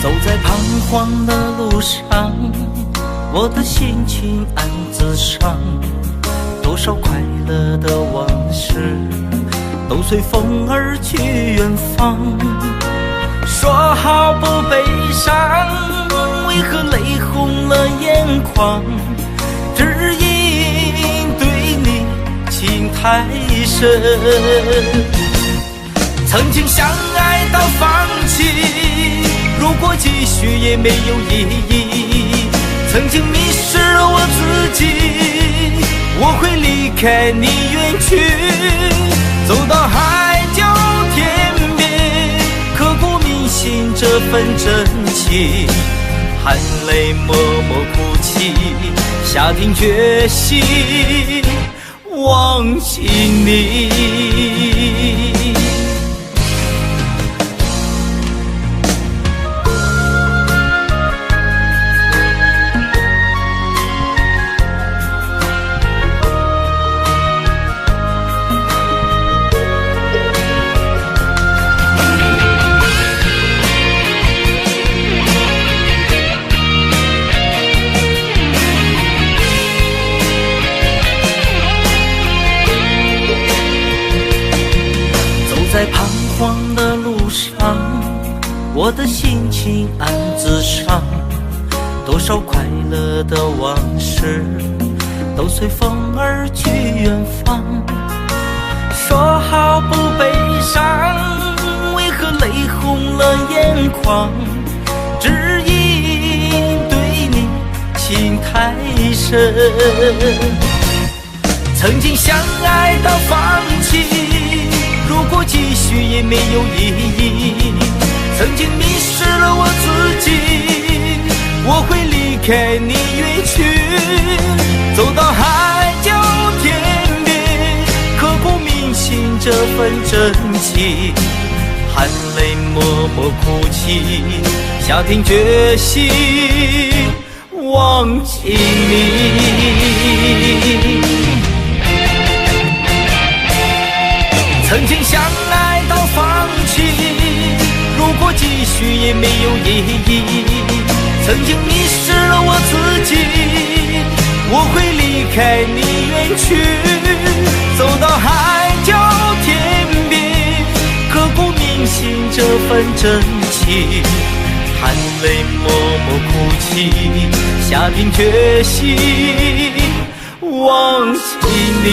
A: 走在彷徨的路上，我的心情暗自伤。多少快乐的往事都随风而去远方。说好不悲伤，为何泪红了眼眶？只因对你情太深，曾经相爱到放弃，如果继续也没有意义。曾经迷失了我自己，我会离开你远去，走到海角天边，刻骨铭心这份真情，含泪默默哭泣，下定决心忘记你。在彷徨的路上，我的心情暗自伤。多少快乐的往事都随风而去远方。说好不悲伤，为何泪红了眼眶？只因对你情太深，曾经相爱到放弃，如果继续也没有意义。曾经迷失了我自己，我会离开你远去，走到海角天边，这份真情，含泪默默哭泣，下定决心忘记你。曾经相爱到放弃，如果继续也没有意义。曾经迷失了我自己，我会离开你远去，走到海角天边，刻骨铭心这份真情，含泪默默哭泣，下定决心忘记你。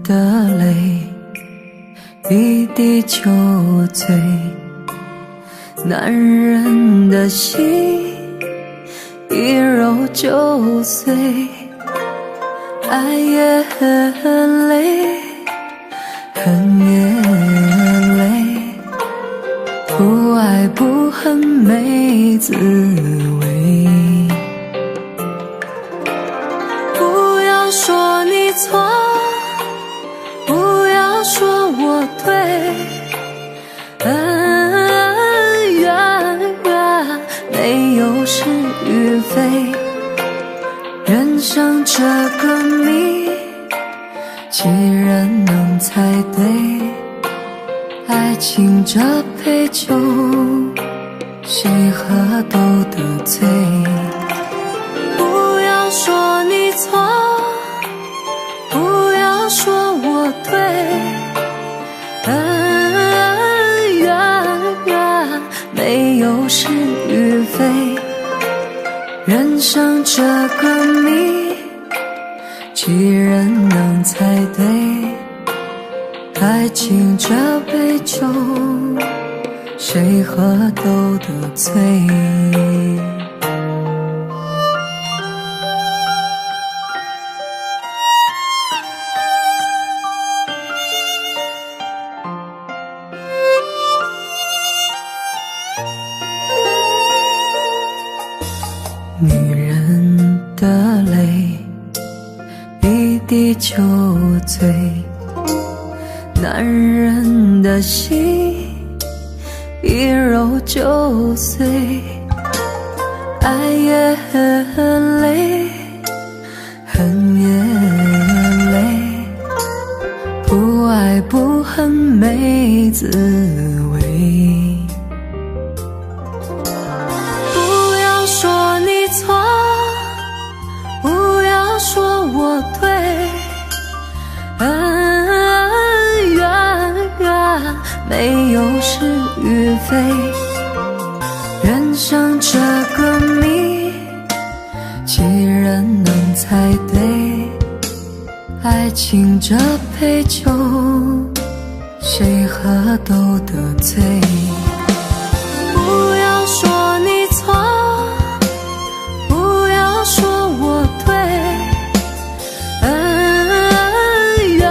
C: 的泪一滴就醉，男人的心一揉就碎，爱也很累，恨也累，不爱不恨没滋味。不要说你错，不要说我对，恩怨没有是与非，人生这个谜，几人能猜对？爱情这杯酒，谁喝都得醉。不要说你错，不要说我对，恩怨没有是与非，人生这个谜，几人能猜对？爱情这杯酒，谁喝都得醉。女人的泪一滴就醉，男人的心一揉就碎，爱也很累，恨也累，不爱不恨没滋味。不要说你错，不要说我对，恩怨没有是与非，人生这个谜，几人能猜对？爱情这杯酒，谁喝都得醉。不要说你错，不要说我对，恩怨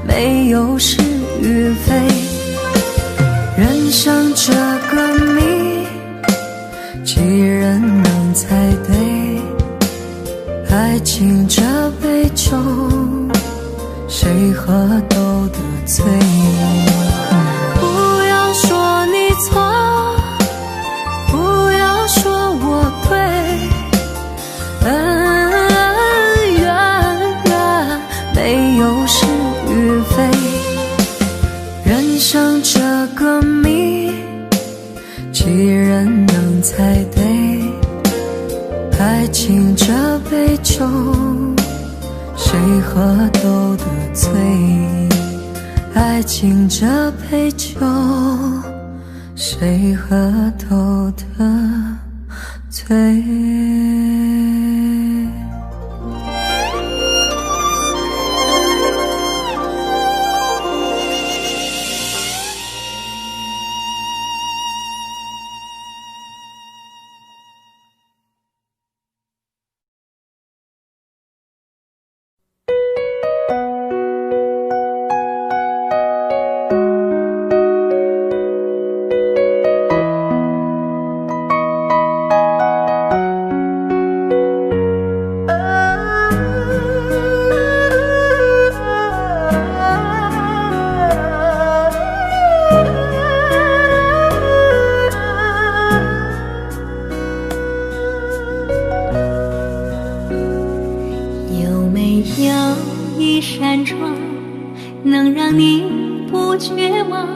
C: 没有是与非，人生这个谜，几人能猜对？爱情这杯酒，谁喝都得醉。不要说你错，不要说我对，恩怨没有是与非，人生这个谜，几人能猜对？爱情这杯酒，谁喝都得醉。爱情这杯酒，谁喝都得醉。
D: 一扇窗能让你不绝望，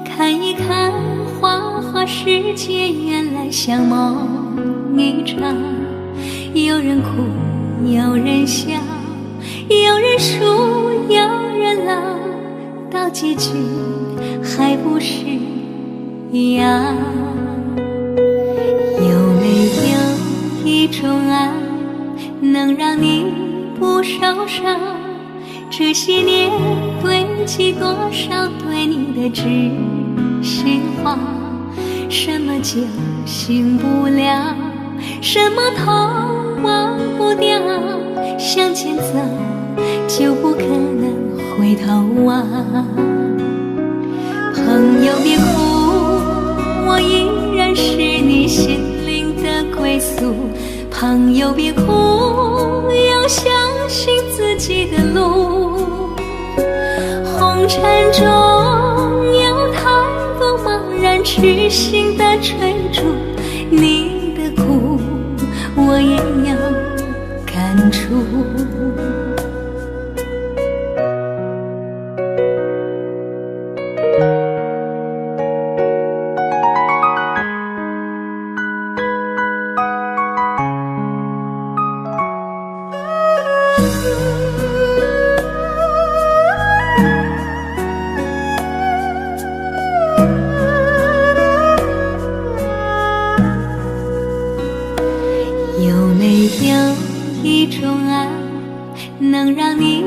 D: 看一看花花世界，原来像梦一场。有人哭，有人笑，有人输，有人老，到结局还不是一样。有没有一种爱能让你不受伤，这些年堆积多少对你的知心话，什么酒醒不了，什么痛忘不掉，向前走就不可能回头啊。朋友别哭，我依然是你心灵的归宿。朋友别哭，要相信自己的路。红尘中有太多茫然痴心的追逐，你的苦我也有感触。有没有一种爱能让你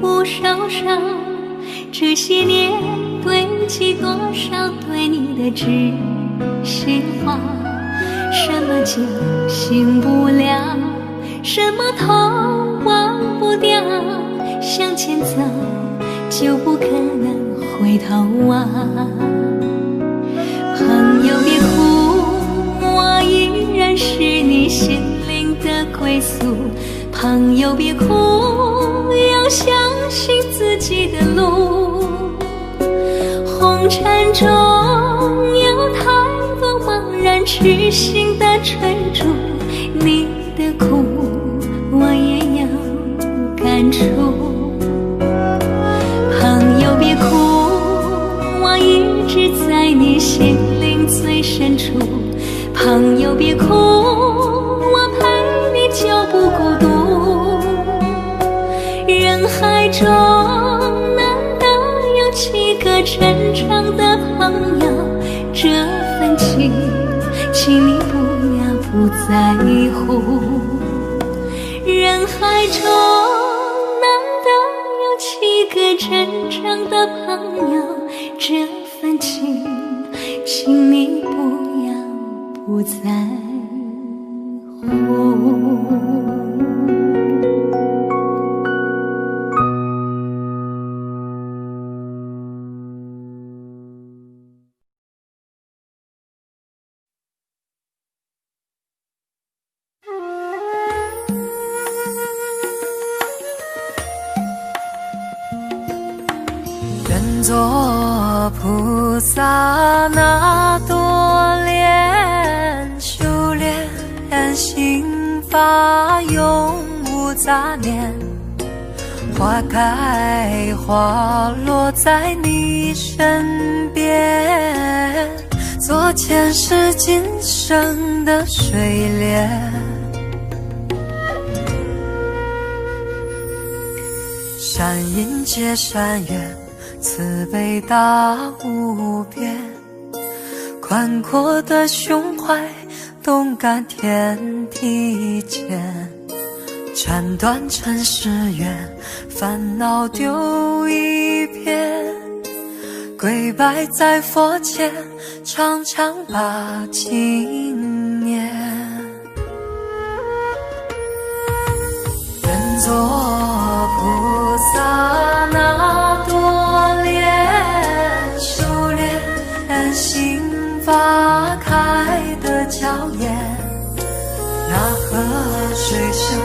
D: 不受伤？这些年堆积多少对你的知心话，什么酒醒不了，什么痛忘不掉，向前走就不可能回头啊。朋友别哭，我依然是你心灵的归宿。朋友别哭，要相信自己的路。红尘中有太多茫然痴心的追逐，你的苦我也有感触。朋友别哭，我一直在你心灵最深处。朋友别哭，我陪你就不孤独。人海中难得有几个真正的朋友，这份情请你不在乎。人海中难得有几个真正的朋友，这份情请你不在乎。
C: 愿做菩萨那朵莲，修炼心法永无杂念，花开花落在你身边，做前世今生的水莲。善因结善缘，慈悲大无边，宽阔的胸怀，动感天地间，斩断尘世缘，烦恼丢一片，跪拜在佛前，常常把经念。愿做菩萨那朵莲，修炼心法开的娇艳，那河水声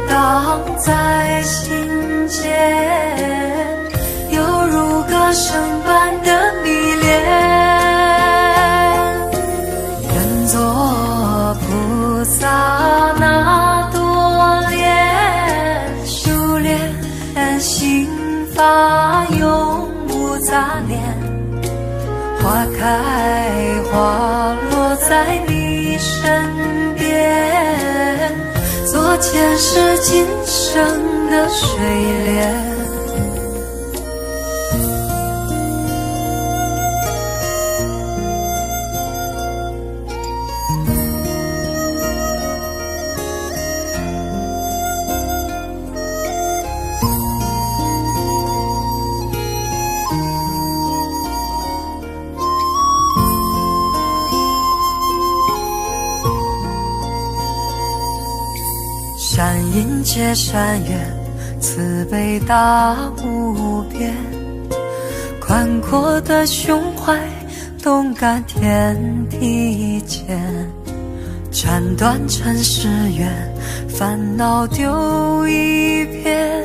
C: 荡在心间，犹如歌声般的迷恋。愿做菩萨那朵莲，修炼心法永无杂念，花开花落在你身边，做前世今生的水莲。
F: 界山远，慈悲大无边，宽阔的胸怀，动感天地间，斩断尘世缘，烦恼丢一边，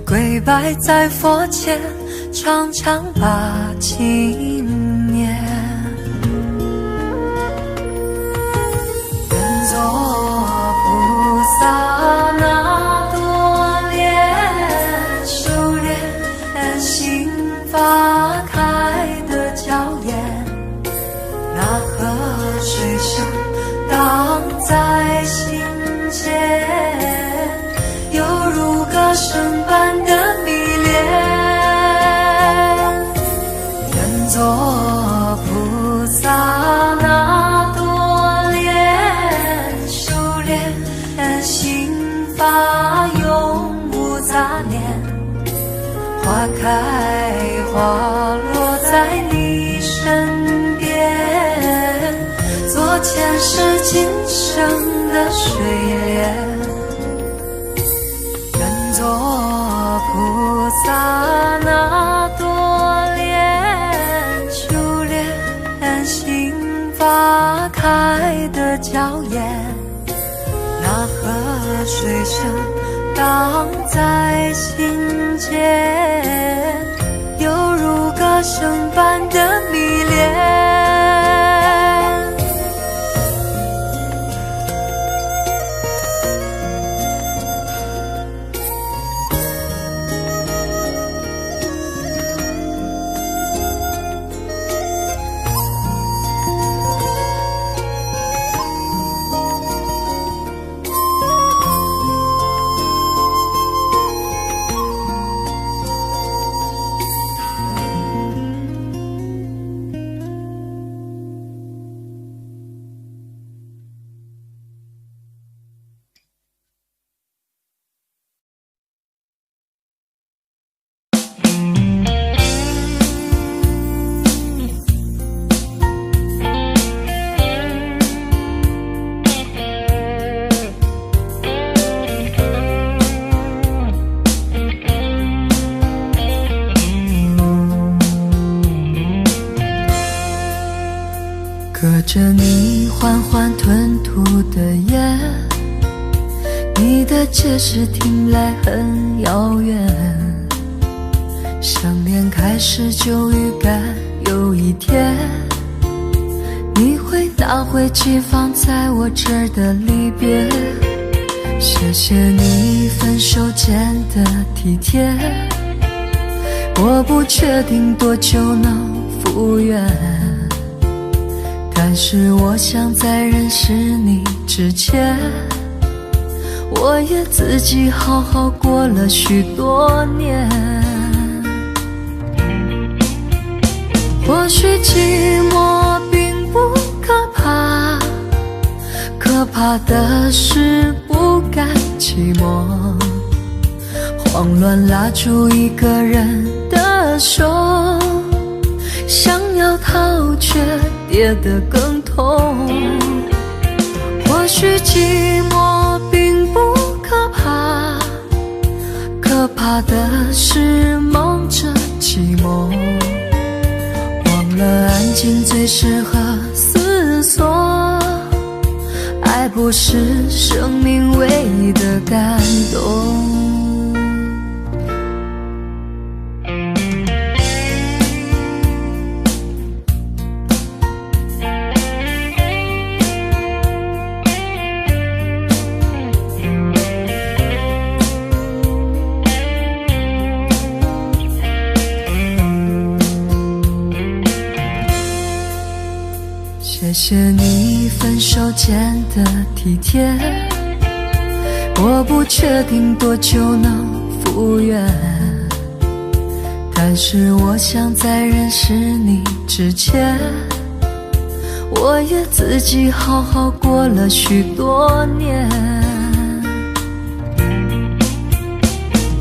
F: 跪拜在佛前，常常把经念。愿做菩萨那多莲，修炼心法开的娇艳，那河水声荡在心间，犹如歌声般的迷恋。愿做菩萨那多莲，修炼心法永无杂念，花开花落在你身边，做前世今生的水莲。愿做菩萨那多莲，修炼心法开的娇艳，那河水声荡在心间，犹如歌声般的迷恋。隔着你缓缓吞吐的烟，你的解释听来很遥远，想念开始就预感有一天你会拿回寄放在我这儿的离别。谢谢你分手前的体贴，我不确定多久能复原，但是我想在认识你之前，我也自己好好过了许多年。或许寂寞并不可怕，可怕的是不甘寂寞，慌乱拉住一个人的手，想要逃却跌得更痛。或许寂寞并不可怕，可怕的是忙着寂寞，忘了安静最适合思索，爱不是生命唯一的感动。谢谢你分手前的体贴，我不确定多久能复原，但是我想在认识你之前，我也自己好好过了许多年。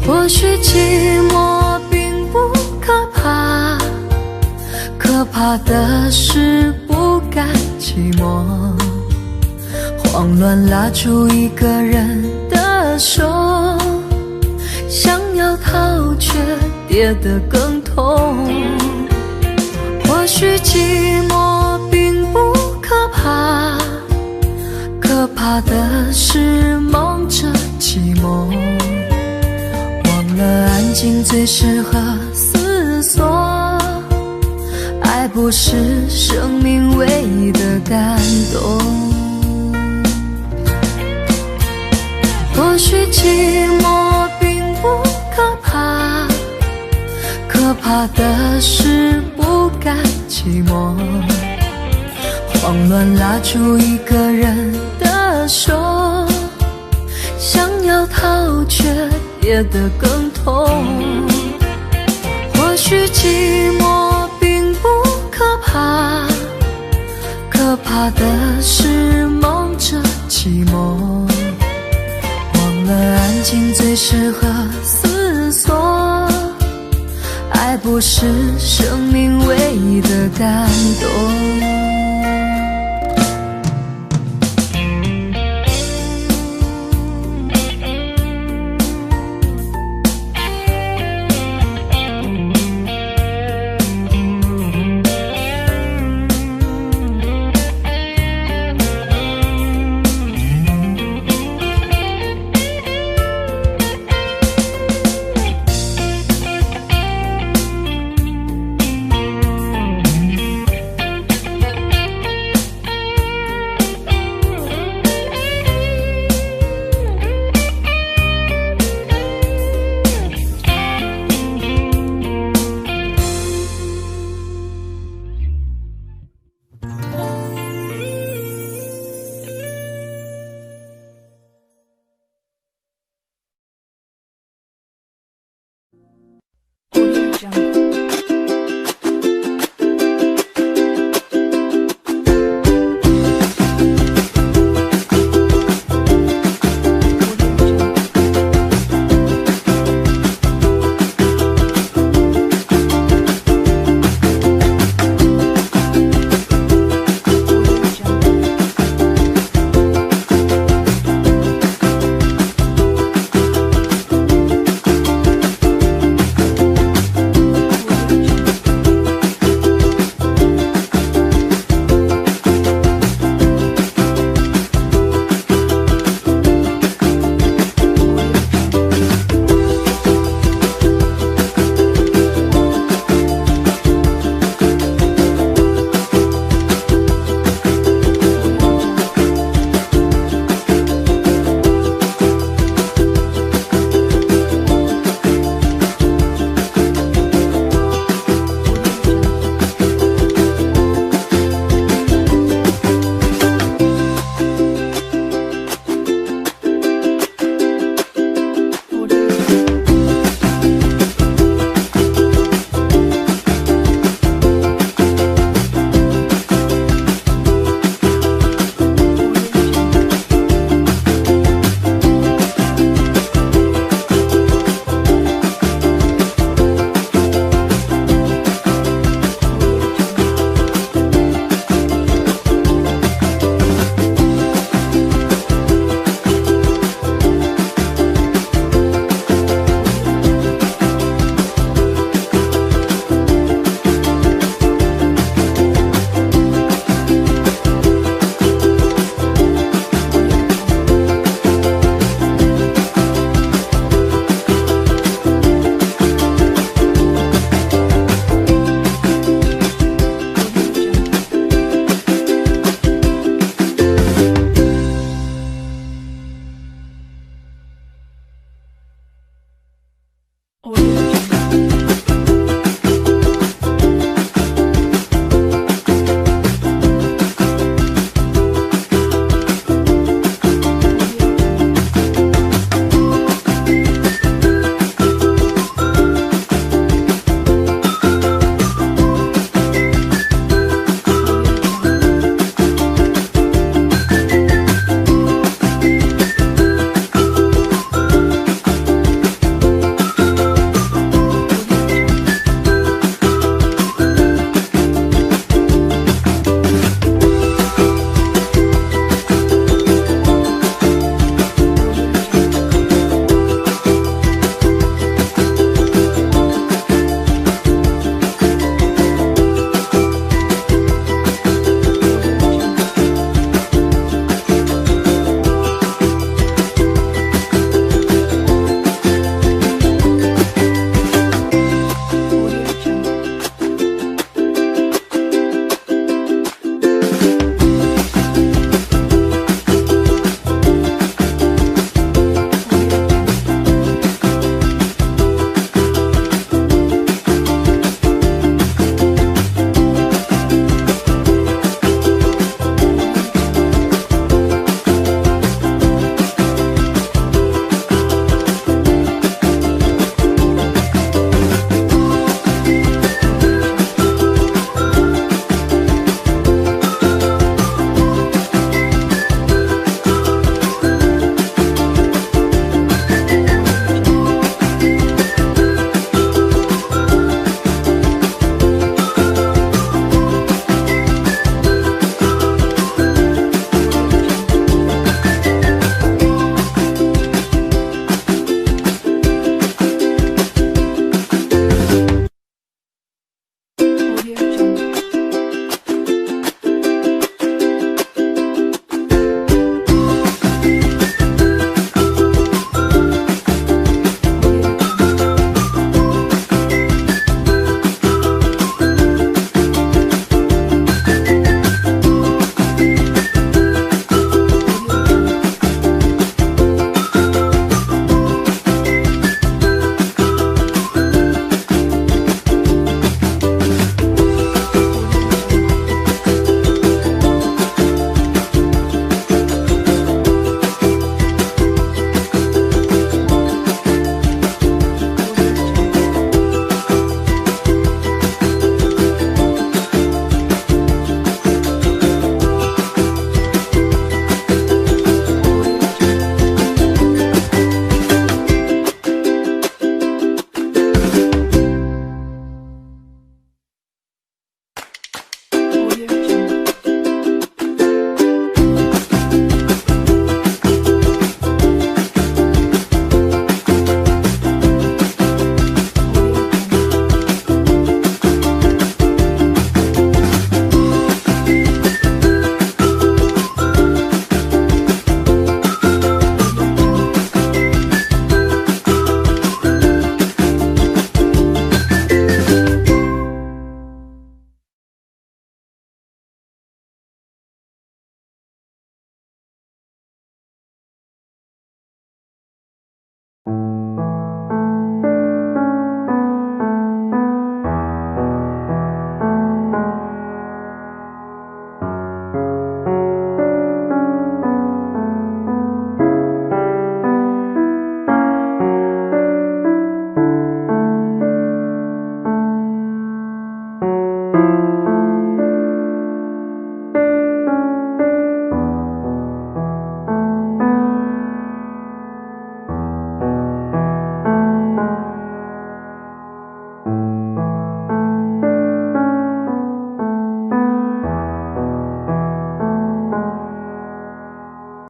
F: 或许寂寞并不可怕，可怕的是不甘寂寞，
C: 慌乱拉住一个人的手，想要逃却跌得更痛。或许寂寞并不可怕，可怕的是忙着寂寞，忘了安静最适合思索，爱不是生命唯一的感动。或许寂寞并不可怕，可怕的是不甘寂寞，慌乱拉住一个人的手，想要逃却跌得更痛。或许寂寞并不可怕，可怕的是忙着寂寞，忘了安静最适合思索，爱不是生命唯一的感动。
B: 这样